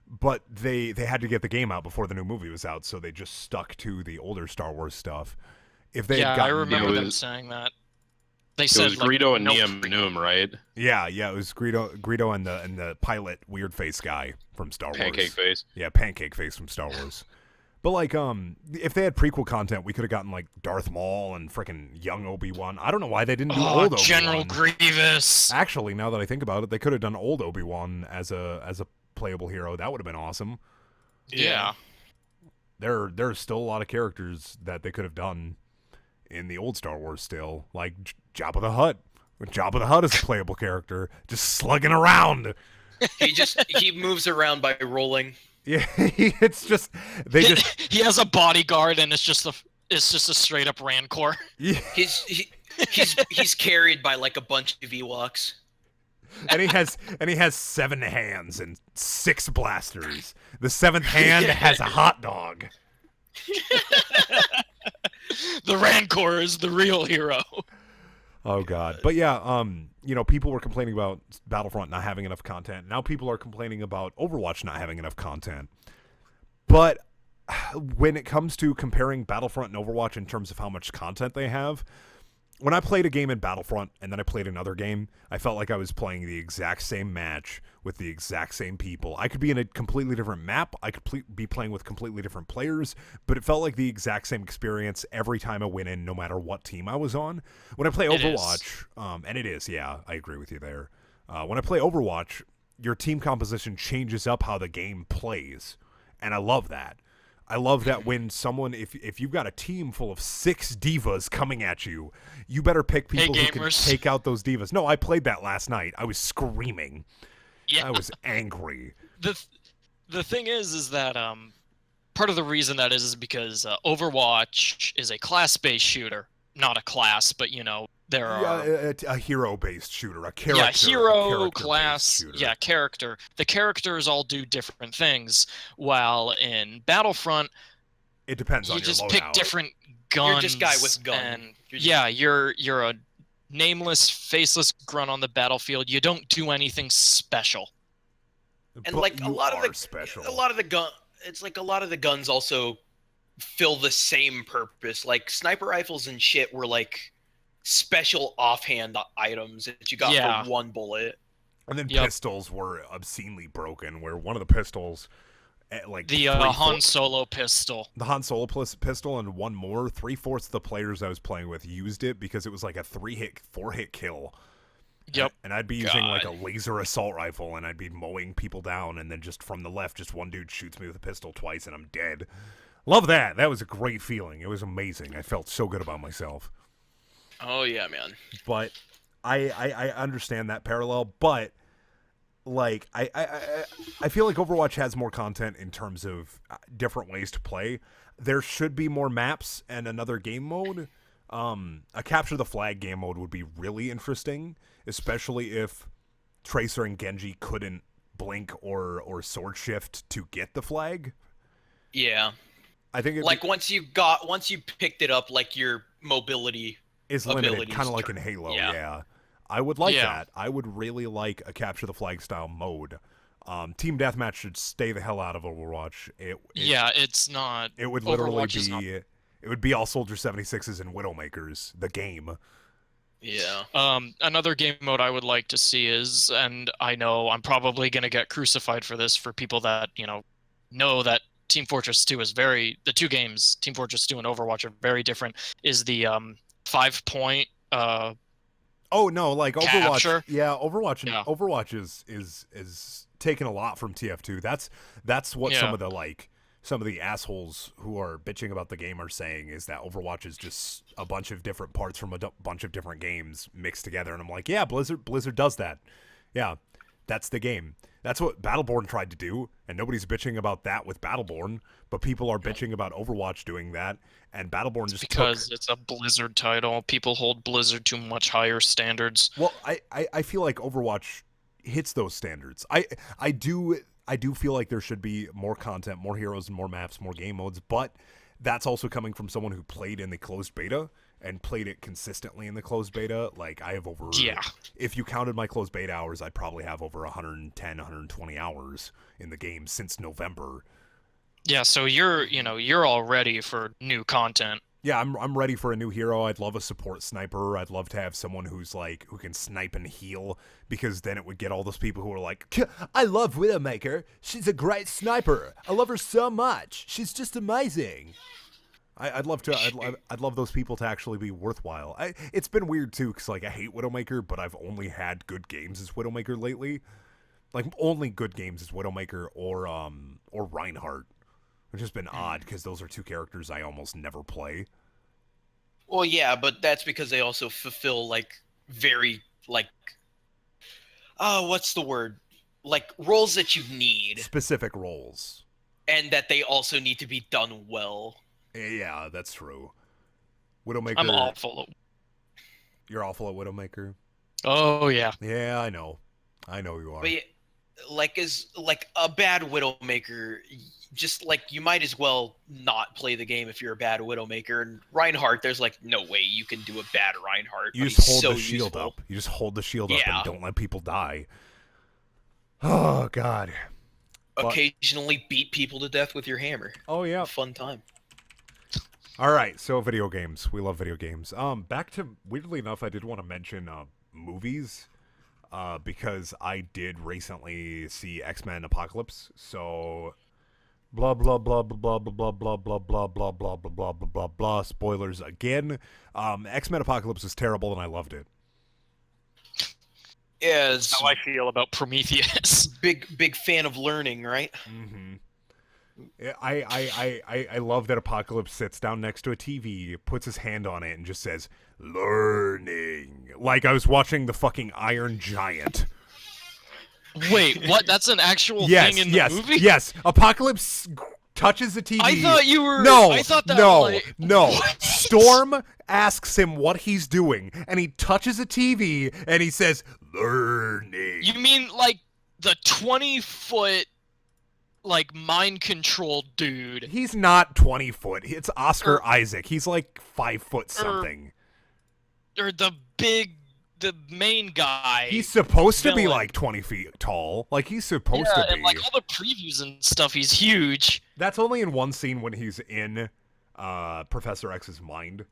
but they had to get the game out before the new movie was out, so they just stuck to the older Star Wars stuff. If they had I remember them saying that. They said it was Greedo and Niam Noom, right? Yeah, it was Greedo and the pilot weird face guy from Star Wars. Pancake face. Yeah, pancake face from Star Wars. But like, if they had prequel content, we could have gotten like Darth Maul and frickin' young Obi-Wan. I don't know why they didn't do old Obi-Wan. General Grievous. Actually, now that I think about it, they could have done old Obi-Wan as a playable hero. That would have been awesome. Yeah. There's still a lot of characters that they could have done in the old Star Wars still, like Jabba the Hutt. Jabba the Hutt is a playable character, just slugging around. He moves around by rolling. Yeah, it's just he has a bodyguard and it's just a straight up Rancor. Yeah. He's carried by like a bunch of Ewoks. And he has 7 hands and 6 blasters. The 7th hand has a hot dog. The Rancor is the real hero. Oh God. But yeah, people were complaining about Battlefront not having enough content. Now people are complaining about Overwatch not having enough content. But when it comes to comparing Battlefront and Overwatch in terms of how much content they have, when I played a game in Battlefront and then I played another game, I felt like I was playing the exact same match with the exact same people. I could be in a completely different map. I could be playing with completely different players, but it felt like the exact same experience every time I went in, no matter what team I was on. When I play Overwatch, and it is, yeah, I agree with you there. When I play Overwatch, your team composition changes up how the game plays, and I love that. I love that when someone, if you've got a team full of 6 divas coming at you, you better pick people who can take out those divas. No, I played that last night. I was screaming. Yeah. I was angry. The thing is that part of the reason that is because Overwatch is a class-based shooter, not a class, but there are a hero-based shooter, a character. Yeah, hero, class, shooter. Character. The characters all do different things, while in Battlefront, it depends on you your just loadout. pick different guns. You're just guy with gun. And you're a nameless, faceless grunt on the battlefield. You don't do anything special. And but like a lot of the guns also fill the same purpose. Like sniper rifles and shit were like special offhand items that you got for 1 bullet. And then pistols were obscenely broken, where one of the pistols, the Han Solo pistol. The Han Solo pistol and one more, 3/4 of the players I was playing with used it because it was like a 4-hit kill. Yep. And I'd be using like a laser assault rifle, and I'd be mowing people down, and then just from the left, just one dude shoots me with a pistol twice, and I'm dead. Love that. That was a great feeling. It was amazing. I felt so good about myself. Oh yeah, man. But I understand that parallel, but like I feel like Overwatch has more content in terms of different ways to play. There should be more maps and another game mode. A capture the flag game mode would be really interesting, especially if Tracer and Genji couldn't blink or sword shift to get the flag. Yeah. I think once you picked it up, like your mobility is limited, kind of like in Halo. Yeah. I would like that. I would really like a capture the flag style mode. Team deathmatch should stay the hell out of Overwatch. It's not. It would literally be. It would be all Soldier 76s and Widowmakers. The game. Yeah. Another game mode I would like to see is, and I know I'm probably gonna get crucified for this for people that know that Team Fortress 2 is the 2 games, Team Fortress 2 and Overwatch, are very different. Is the 5-point oh no, like Overwatch. Capture? Yeah, Overwatch is taking a lot from TF2. That's what some of the assholes who are bitching about the game are saying, is that Overwatch is just a bunch of different parts from a bunch of different games mixed together. And I'm like, yeah, Blizzard does that. Yeah, that's the game. That's what Battleborn tried to do, and nobody's bitching about that with Battleborn, but people are bitching about Overwatch doing that, and Battleborn just because it's a Blizzard title. People hold Blizzard to much higher standards. Well, I feel like Overwatch hits those standards. I do feel like there should be more content, more heroes, and more maps, more game modes, but that's also coming from someone who played in the closed beta and played it consistently in the closed beta. Like, I have over... Yeah. If you counted my closed beta hours, I'd probably have over 110, 120 hours in the game since November. Yeah, so you're all ready for new content. Yeah, I'm ready for a new hero. I'd love a support sniper. I'd love to have someone who can snipe and heal, because then it would get all those people who are like, I love Widowmaker. She's a great sniper. I love her so much. She's just amazing. I'd love those people to actually be worthwhile. It's been weird too, because like I hate Widowmaker, but I've only had good games as Widowmaker lately. Like only good games as Widowmaker or Reinhardt. Which has been odd, because those are two characters I almost never play. Well, yeah, but that's because they also fulfill, like, very, like... what's the word? Like, roles that you need. Specific roles. And that they also need to be done well. Yeah, that's true. Widowmaker... I'm awful. You're awful at Widowmaker? Oh, yeah. Yeah, I know. I know you are. But yeah, like a bad Widowmaker, just like you might as well not play the game if you're a bad Widowmaker. And Reinhardt, there's like no way you can do a bad Reinhardt. You but just he's hold so the shield useful. up. You just hold the shield up Yeah. and don't let people die. Oh, God. Occasionally beat people to death with your hammer. Oh, yeah. Fun time. All right, so video games. We love video games. Back to, weirdly enough, I did want to mention movies. Because I did recently see X-Men Apocalypse, so blah blah blah blah blah blah blah blah blah blah blah blah blah blah blah blah. Spoilers again. X-Men Apocalypse was terrible, and I loved it. Yeah, it's How I feel about Prometheus. big fan of learning, right? Mm-hmm. I love that Apocalypse sits down next to a TV, puts his hand on it, and just says, learning. Like I was watching the fucking Iron Giant. Wait, what? That's an actual Yes, thing in yes, the movie? yes. Apocalypse touches the TV. I thought you were... No, I thought that, no, like... no. What? Storm asks him what he's doing, and he touches a TV, and he says, learning. You mean, like, the 20-foot, like, mind-controlled dude? He's not 20 foot. It's Oscar Isaac. He's like 5 foot something. Or the main guy. He's supposed to be villain. like 20 feet tall. Like, he's supposed to be. and, like, all the previews and stuff, he's huge. That's only in one scene when he's in Professor X's mind.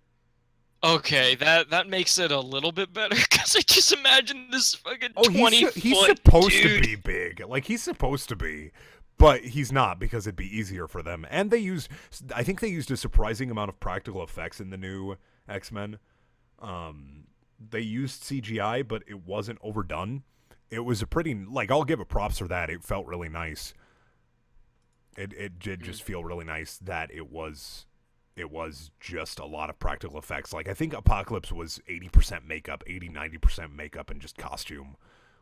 Okay, that makes it a little bit better, because I just imagine this fucking 20-foot he's supposed dude. to be big. Like, he's supposed to be. But he's not, because it'd be easier for them. And I think they used a surprising amount of practical effects in the new X-Men. They used CGI, but it wasn't overdone. It was a pretty, like, I'll give it props for that. It felt really nice. It did just feel really nice that it was just a lot of practical effects. Like, I think Apocalypse was 80% makeup, 80-90% makeup, and just costume,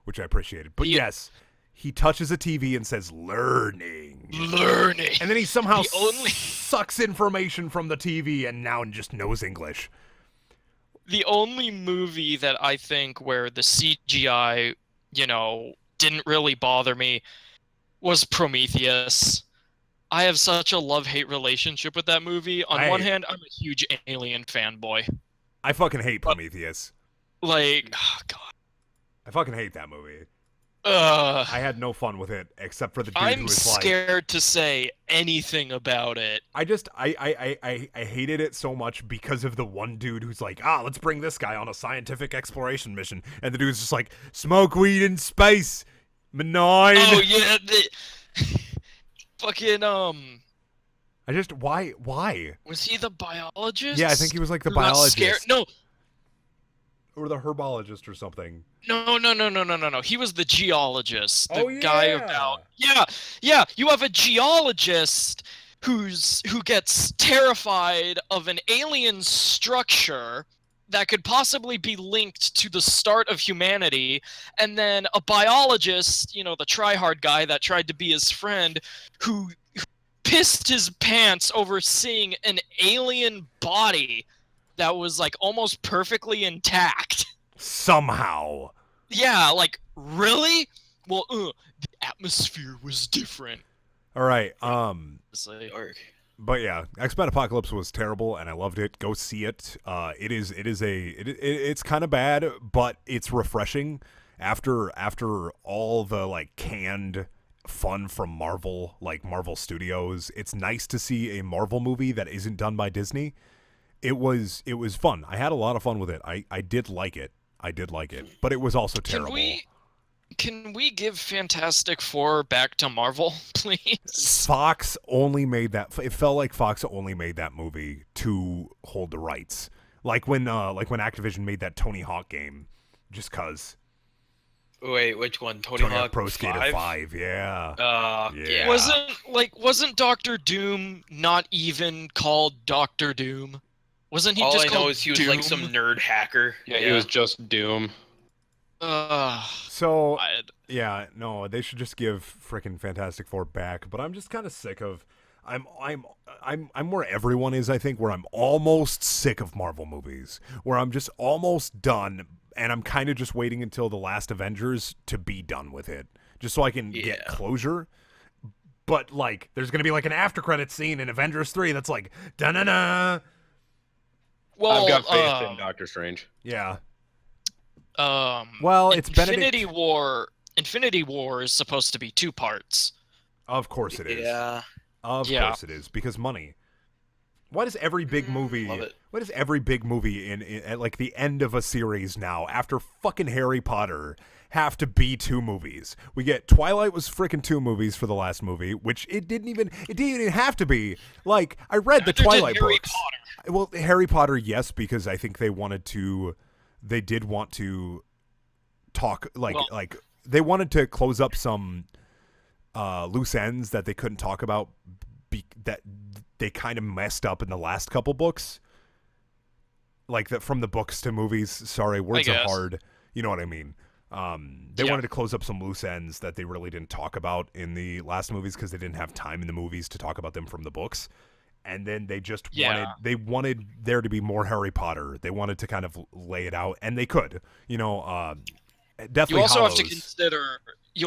which I appreciated. But yes, he touches a TV and says, learning. Learning. And then he somehow sucks information from the TV and now just knows English. The only movie that I think where the CGI, didn't really bother me was Prometheus. I have such a love-hate relationship with that movie. On one hand, I'm a huge Alien fanboy. I fucking hate Prometheus. Like, oh god. I fucking hate that movie. I had no fun with it, except for the dude I'm who was like... scared to say anything about it. I hated it so much because of the one dude who's like, let's bring this guy on a scientific exploration mission. And the dude's just like, smoke weed in space, Menine. Oh, yeah, fucking, why? was he the biologist? Yeah, I think he was like the Who got scared? biologist. No. Or the herbologist or something. No. He was the geologist. The Oh, guy yeah. about... Yeah, you have a geologist who gets terrified of an alien structure that could possibly be linked to the start of humanity, and then a biologist, the try-hard guy that tried to be his friend, who pissed his pants over seeing an alien body that was, like, almost perfectly intact. Somehow. Yeah, like, really? Well, the atmosphere was different. All right, But yeah, X-Men Apocalypse was terrible, and I loved it. Go see it. It's kind of bad, but it's refreshing after all the like canned fun from Marvel, like Marvel Studios. It's nice to see a Marvel movie that isn't done by Disney, it was fun. I had a lot of fun with it. I did like it. But it was also terrible. Can we give Fantastic Four back to Marvel, please? Fox only made that. It felt like Fox only made that movie to hold the rights. Like when Activision made that Tony Hawk game, just cause. Wait, which one? Tony Hawk Hawk Pro Skater 5, yeah. Yeah. Wasn't Doctor Doom not even called Doctor Doom? Wasn't he All just I called know is he was Doom? like some nerd hacker. Yeah, he was just Doom. So yeah, no, they should just give frickin' Fantastic Four back. But I'm just kind of sick of. I'm where everyone is. I think where I'm almost sick of Marvel movies. Where I'm just almost done, and I'm kind of just waiting until the last Avengers to be done with it, just so I can get closure. But like, there's gonna be like an after credit scene in Avengers 3 that's like da na na. Well, I've got faith in Doctor Strange. Yeah. Well, it's Infinity War. Infinity War is supposed to be 2 parts. Of course it is. Yeah. Of course it is, because money. Why does every big movie? Why does every big movie at like the end of a series now, after fucking Harry Potter, have to be 2 movies? We get Twilight was freaking 2 movies for the last movie, which it didn't even have to be. Like, I read the Twilight books. Well, Harry Potter, yes, because I think they did want to talk like they wanted to close up some loose ends that they couldn't talk about that they kind of messed up in the last couple books, like that from the books to movies. Sorry, words are hard. You know what I mean. They wanted to close up some loose ends that they really didn't talk about in the last movies because they didn't have time in the movies to talk about them from the books. And then they just wanted there to be more Harry Potter. They wanted to kind of lay it out, and they could, definitely. You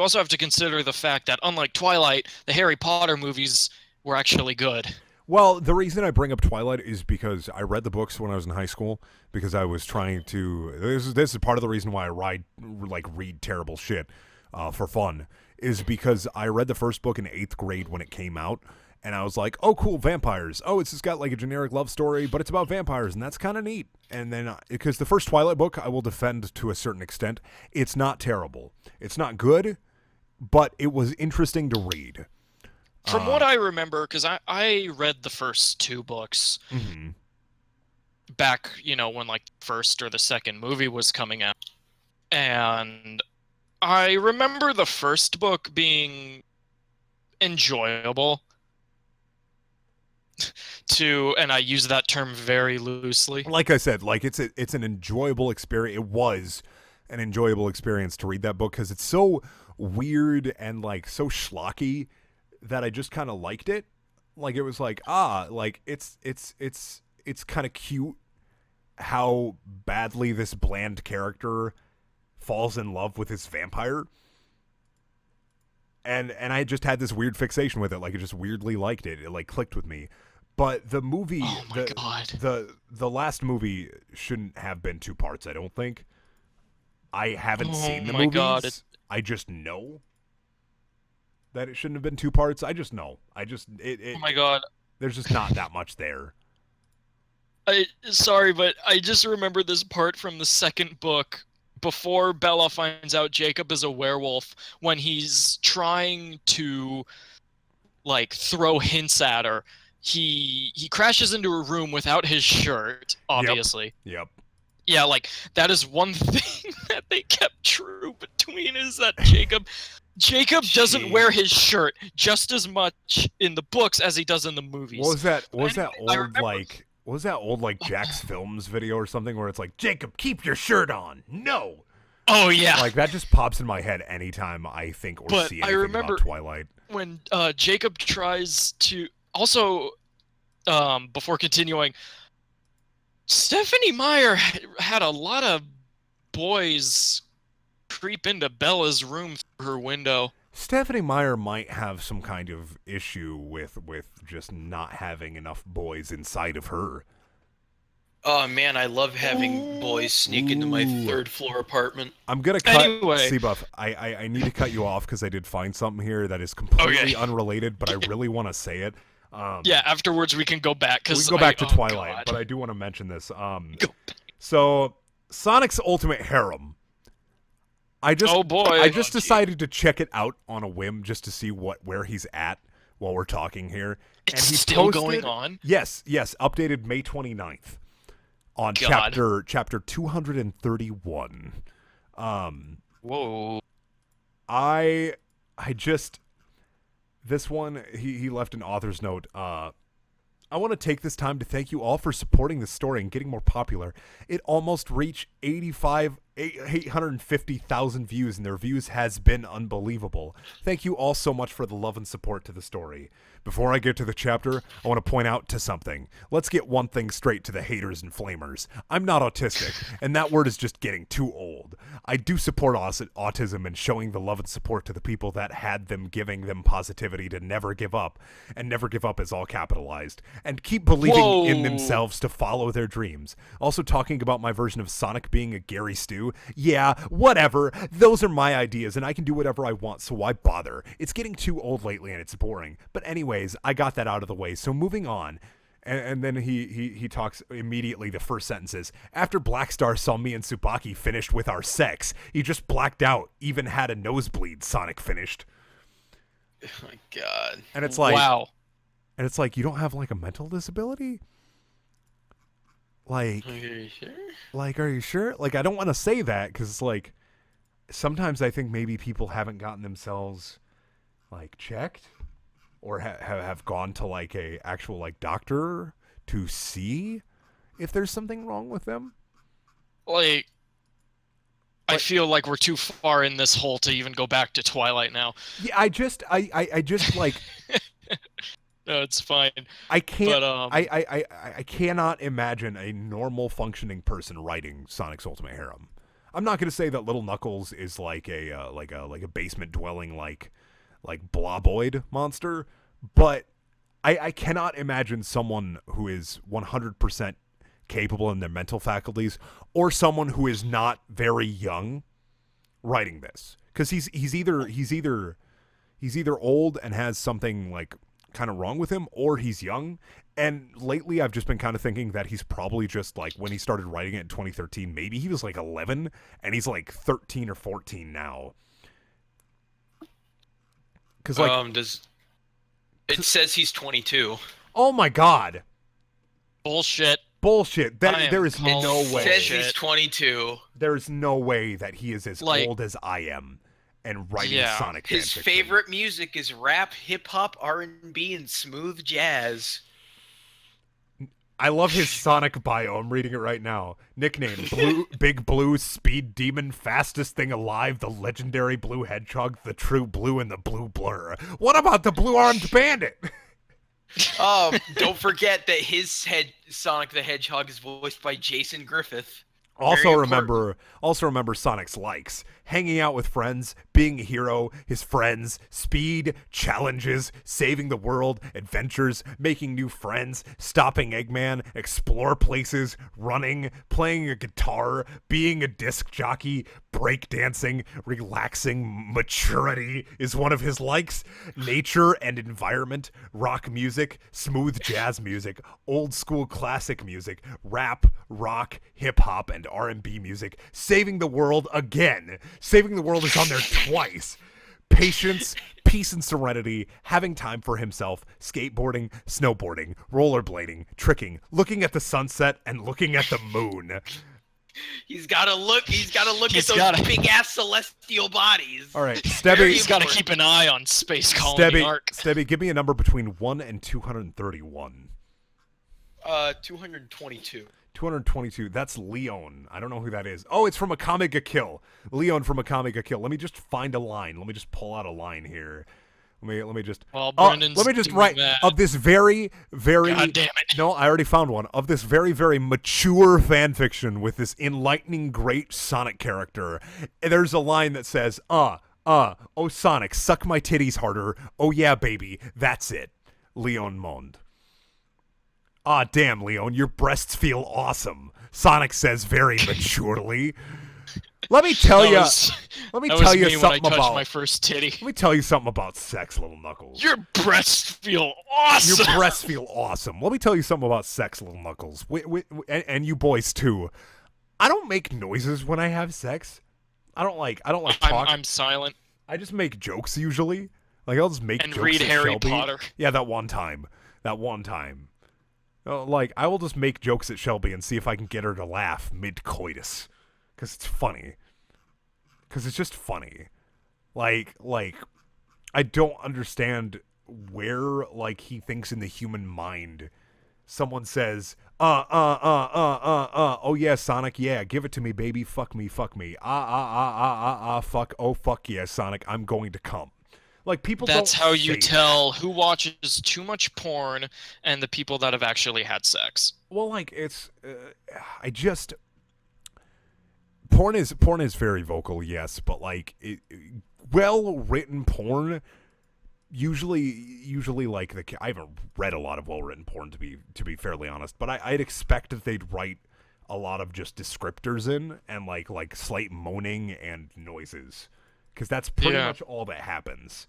also have to consider the fact that unlike Twilight, the Harry Potter movies were actually good. Well, the reason I bring up Twilight is because I read the books when I was in high school because I was trying to. This is part of the reason why I read terrible shit for fun is because I read the first book in 8th grade when it came out. And I was like, oh, cool, vampires. Oh, it's just got like a generic love story, but it's about vampires, and that's kind of neat. And then, because the first Twilight book, I will defend to a certain extent. It's not terrible. It's not good, but it was interesting to read. From what I remember, because I read the first 2 books back, when like the first or the second movie was coming out. And I remember the first book being enjoyable. And I use that term very loosely. Like I said, like it's an enjoyable experience. It was an enjoyable experience to read that book because it's so weird and like so schlocky that I just kind of liked it. Like it was like like it's kind of cute how badly this bland character falls in love with his vampire. And I just had this weird fixation with it. Like, I just weirdly liked it. It, like, clicked with me. But the movie... Oh, my God. The last movie shouldn't have been 2 parts, I don't think. I haven't seen the movies. God. I just know that it shouldn't have been 2 parts. I just know. Oh, my God. There's just not that much there. Sorry, but I just remember this part from the second book before Bella finds out Jacob is a werewolf, when he's trying to like throw hints at her, he crashes into a room without his shirt, obviously. Yep. Yeah, like that is one thing that they kept true between is that Jacob doesn't wear his shirt just as much in the books as he does in the movies. Was that old like Jack's Films video or something where it's like, Jacob, keep your shirt on. No. Oh yeah. Like that just pops in my head anytime I think or see anything about Twilight. When Jacob tries to also before continuing, Stephanie Meyer had a lot of boys creep into Bella's room through her window. Stephanie Meyer might have some kind of issue with just not having enough boys inside of her. Oh man, I love having boys sneak into my 3rd floor apartment. I'm gonna cut C-Buff. I need to cut you off because I did find something here that is completely unrelated, but I really want to say it. Yeah, afterwards we can go back We because can go back to oh, Twilight, God. but I do want to mention this. Go back. So Sonic's Ultimate Harem. I Oh boy! I just decided to check it out on a whim just to see where he's at while we're talking here. And It's he still posted, going on? Yes, updated May 29th on God. chapter 231. Whoa. I just this one he left an author's note. I want to take this time to thank you all for supporting this story and getting more popular. It almost reached 850,000 views, and their views has been unbelievable. Thank you all so much for the love and support to the story. Before I get to the chapter, I want to point out to something. Let's get one thing straight to the haters and flamers. I'm not autistic, and that word is just getting too old. I do support autism and showing the love and support to the people that had them, giving them positivity to never give up. And never give up is all capitalized. And keep believing in themselves to follow their dreams. Also talking about my version of Sonic being a Gary Stu. Yeah, whatever. Those are my ideas, and I can do whatever I want, so why bother? It's getting too old lately, and it's boring. But anyways, I got that out of the way, so moving on. And then he talks immediately. The first sentence is, after Blackstar saw me and Tsubaki finished with our sex, he just blacked out, even had a nosebleed, Sonic finished. Oh my God. And it's like, wow. And it's like, you don't have like a mental disability? Like, Are you sure? like, are you sure? Like, I don't want to say that because it's like, sometimes I think maybe people haven't gotten themselves like checked or have gone to like a actual like doctor to see if there's something wrong with them. Like, I feel like we're too far in this hole to even go back to Twilight now. Yeah, I just like No, it's fine. I can't. But, I cannot imagine a normal functioning person writing Sonic's Ultimate Harem. I'm not going to say that Little Knuckles is like a basement dwelling like bloboid monster, but I cannot imagine someone who is 100% capable in their mental faculties or someone who is not very young writing this, because he's either old and has something like kind of wrong with him, or he's young. And lately I've just been kind of thinking that he's probably just like, when he started writing it in 2013, maybe he was like 11 and he's like 13 or 14 now. Because like it says he's 22. Oh my God, bullshit. There is no way. It says he's 22. There's no way that he is as like, old as I am and writing Sonic His fanfiction. favorite music is rap, hip hop, R&B, and smooth jazz. I love his Sonic bio. I'm reading it right now. Nickname: Blue, Big Blue, Speed Demon, fastest thing alive, the legendary Blue Hedgehog, the true Blue, and the Blue Blur. What about the Blue-Armed Bandit? Don't forget that his Sonic the Hedgehog is voiced by Jason Griffith. Also remember Sonic's likes: hanging out with friends, being a hero, his friends, speed, challenges, saving the world, adventures, making new friends, stopping Eggman, explore places, running, playing a guitar, being a disc jockey, breakdancing, relaxing. Maturity is one of his likes. Nature and environment, rock music, smooth jazz music, old school classic music, rap, rock, hip hop, and R&B music. Saving the world again. Saving the world is on there twice. Patience, peace and serenity, having time for himself, skateboarding, snowboarding, rollerblading, tricking, looking at the sunset, and looking at the moon. He's got to look at those big ass celestial bodies. All right, Stebby. He's got to keep an eye on Space Colony Arc. Stebby, give me a number between 1 and 231. 222. 222. That's Leon. I don't know who that is. Oh, it's from a Comic a Kill. Leon from a Comic a Kill. Let me just find a line. Let me just pull out a line here. Let me just. Well, Brendan's let me just write that. Of this very, very. God damn it. No, I already found one. Of this very, very mature fan fiction with this enlightening, great Sonic character. There's a line that says, oh Sonic, suck my titties harder. Oh yeah, baby, that's it. Leon moaned. Ah, damn, Leon, your breasts feel awesome. Sonic says very maturely. Let me tell That you. was- Let me that tell was you me when I something touched about. my first titty. Let me tell you something about sex, little knuckles. Your breasts feel Your awesome. breasts feel awesome. Let me tell you something about sex, little knuckles. And you boys too. I don't make noises when I have sex. I don't like talk. I'm silent I just make jokes usually. Like I'll just make and jokes read at Harry Shelby. Potter. Yeah, that one time. Like I will just make jokes at Shelby and see if I can get her to laugh mid-coitus, because it's funny. Because it's just funny. Like I don't understand where like he thinks in the human mind. Someone says, oh yeah, Sonic, yeah, give it to me, baby, fuck me, fuck, oh fuck yeah, Sonic, I'm going to come. Like people That's don't how you say tell who watches too much porn and the people that have actually had sex. Well, like it's, porn is very vocal, yes, but like well written porn. Usually like I haven't read a lot of well written porn to be fairly honest, but I'd expect that they'd write a lot of just descriptors in and like slight moaning and noises, because that's pretty much all that happens.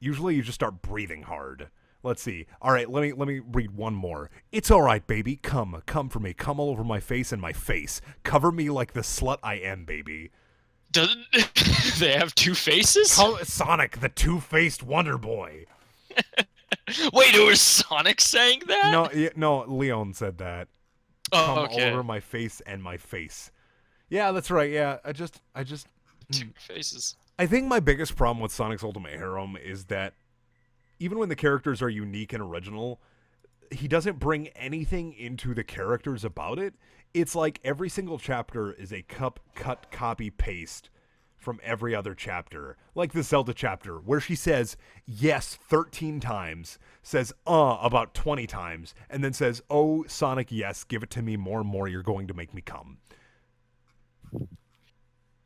Usually you just start breathing hard. Let's see. All right, let me read one more. It's all right, baby. Come for me. Come all over my face and my face. Cover me like the slut I am, baby. Doesn't they have two faces? Sonic, the two-faced Wonder Boy. Wait, it was Sonic saying that? No, Leon said that. Oh, Come okay. all over my face and my face. Yeah, that's right. Yeah, I just. Two faces. I think my biggest problem with Sonic's Ultimate Harem is that even when the characters are unique and original, he doesn't bring anything into the characters about it. It's like every single chapter is a cut, copy, paste from every other chapter. Like the Zelda chapter, where she says yes 13 times, says about 20 times, and then says, oh, Sonic, yes, give it to me more and more, you're going to make me come.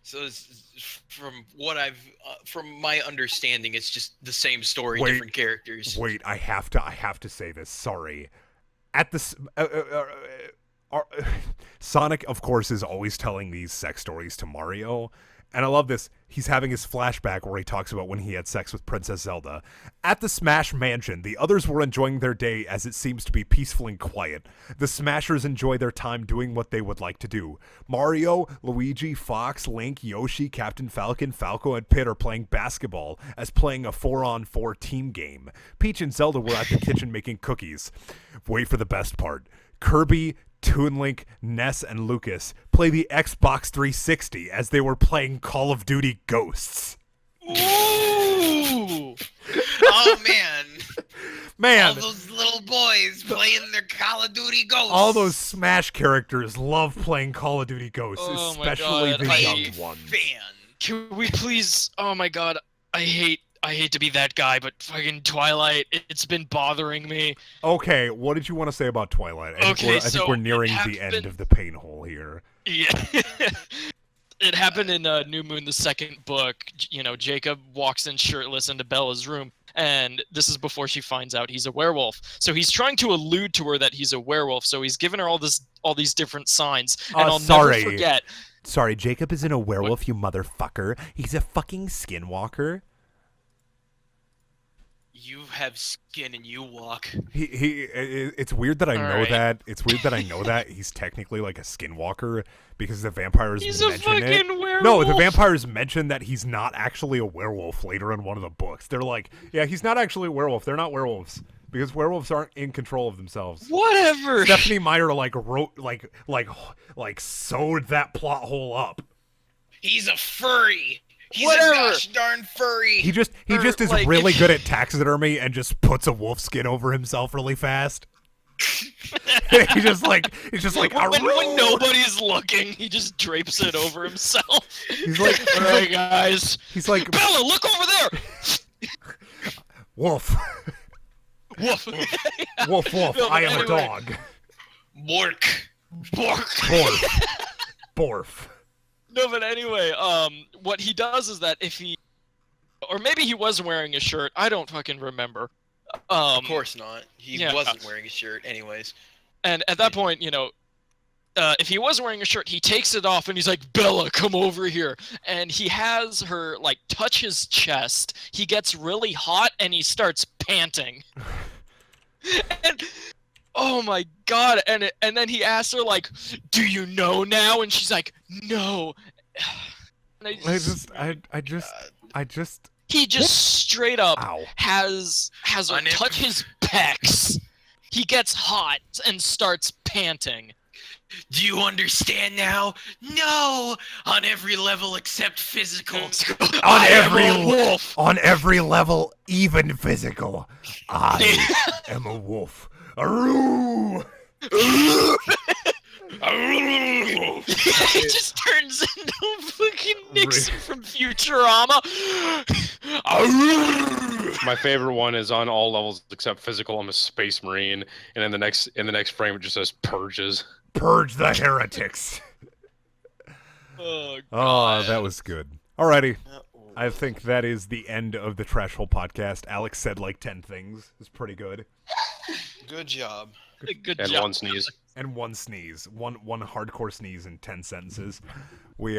So from what from my understanding, it's just the same story, Wait, different characters. Wait, I have to say this. Sorry. At this, Sonic, of course, is always telling these sex stories to Mario. And I love this. He's having his flashback where he talks about when he had sex with Princess Zelda. At the Smash Mansion, the others were enjoying their day as it seems to be peaceful and quiet. The Smashers enjoy their time doing what they would like to do. Mario, Luigi, Fox, Link, Yoshi, Captain Falcon, Falco, and Pit are playing basketball as playing a 4-on-4 team game. Peach and Zelda were at the kitchen making cookies. Wait for the best part. Kirby, Toon Link, Ness, and Lucas play the Xbox 360 as they were playing Call of Duty Ghosts. Ooh! Oh man, Man, all those little boys playing their Call of Duty Ghosts. all those Smash characters love playing Call of Duty Ghosts, Oh my especially God, the I- young ones. fan. Can we please? Oh my god, I hate to be that guy, but fucking Twilight, it's been bothering me. Okay, what did you want to say about Twilight? I think so we're nearing it the end happened- of the pain hole here. Yeah. It happened in New Moon, the second book. You know, Jacob walks in shirtless into Bella's room, and this is before she finds out he's a werewolf. So he's trying to allude to her that he's a werewolf. So he's giving her all these different signs, and I'll never forget. Sorry, Jacob isn't a werewolf, you motherfucker. He's a fucking skinwalker. You have skin and you walk. It's weird that I know Alright. that. It's weird that I know that he's technically like a skinwalker because the vampires He's a mention it. fucking werewolf. No, the vampires mention that he's not actually a werewolf later in one of the books. They're like, yeah, he's not actually a werewolf. They're not werewolves because werewolves aren't in control of themselves. Whatever. Stephanie Meyer wrote sewed that plot hole up. He's a furry. He's Whatever. a gosh darn furry. He just is like, really if- good at taxidermy and just puts a wolf skin over himself really fast. he's just like when nobody's looking, he just drapes it over himself. He's like, All right, guys. he's like Bella, look over there. wolf, Woof. wolf. No, I am anyway. a dog. Mork. Bork. Borf, borf. No, but anyway, what he does is that if he, or maybe he was wearing a shirt. I don't fucking remember. Of course not. He yeah. wasn't wearing a shirt, anyways. And at that point, you know, if he was wearing a shirt, he takes it off and he's like, Bella, come over here. And he has her like touch his chest. He gets really hot and he starts panting. And oh my god! And then he asks her like, "Do you know now?" And she's like, "No." And I just. He just straight up Ow. has her touch his pecs. He gets hot and starts panting. Do you understand now? No, on every level except physical. On every level, even physical, I am a wolf. Aroo! He just turns into fucking Nixon from Futurama. My favorite one is on all levels except physical. I'm a space marine, and in the next frame it just says purges. Purge the heretics. Oh, Oh, that was good. Alrighty. I think that is the end of the TrashHole podcast. Alex said like 10 things. It's pretty good. Good job. good And job. one sneeze. And one sneeze. One hardcore sneeze in 10 sentences. We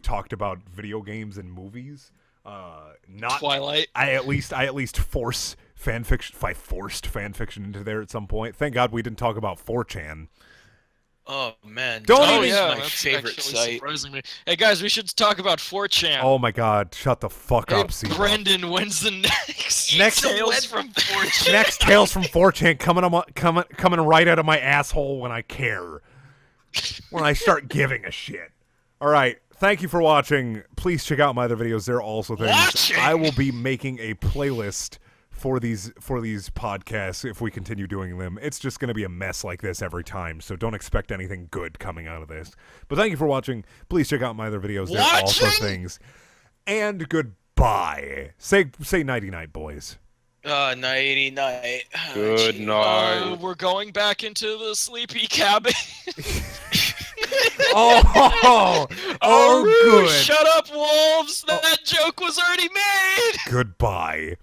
talked about video games and movies. Not Twilight. I at least forced fan fiction into there at some point. Thank God we didn't talk about 4chan. Oh man. Don't Oh even- yeah, my that's favorite actually site. surprising me. Hey guys, we should talk about 4chan. Oh my God! Shut the fuck Hey, up, Cena. Brendan, when's the next Next- Tales from 4chan? Next Tales from 4chan coming right out of my asshole when I care. When I start giving a shit. All right. Thank you for watching. Please check out my other videos. There are also things. Watching? I will be making a playlist for these podcasts if we continue doing them. It's just going to be a mess like this every time, so don't expect anything good coming out of this. But thank you for watching. Please check out my other videos. There are also Watching? things. And goodbye. Say nighty night, boys. Nighty night. Good night. We're going back into the sleepy cabin. Oh, Aroo, good. Shut up, wolves! That joke was already made. Goodbye.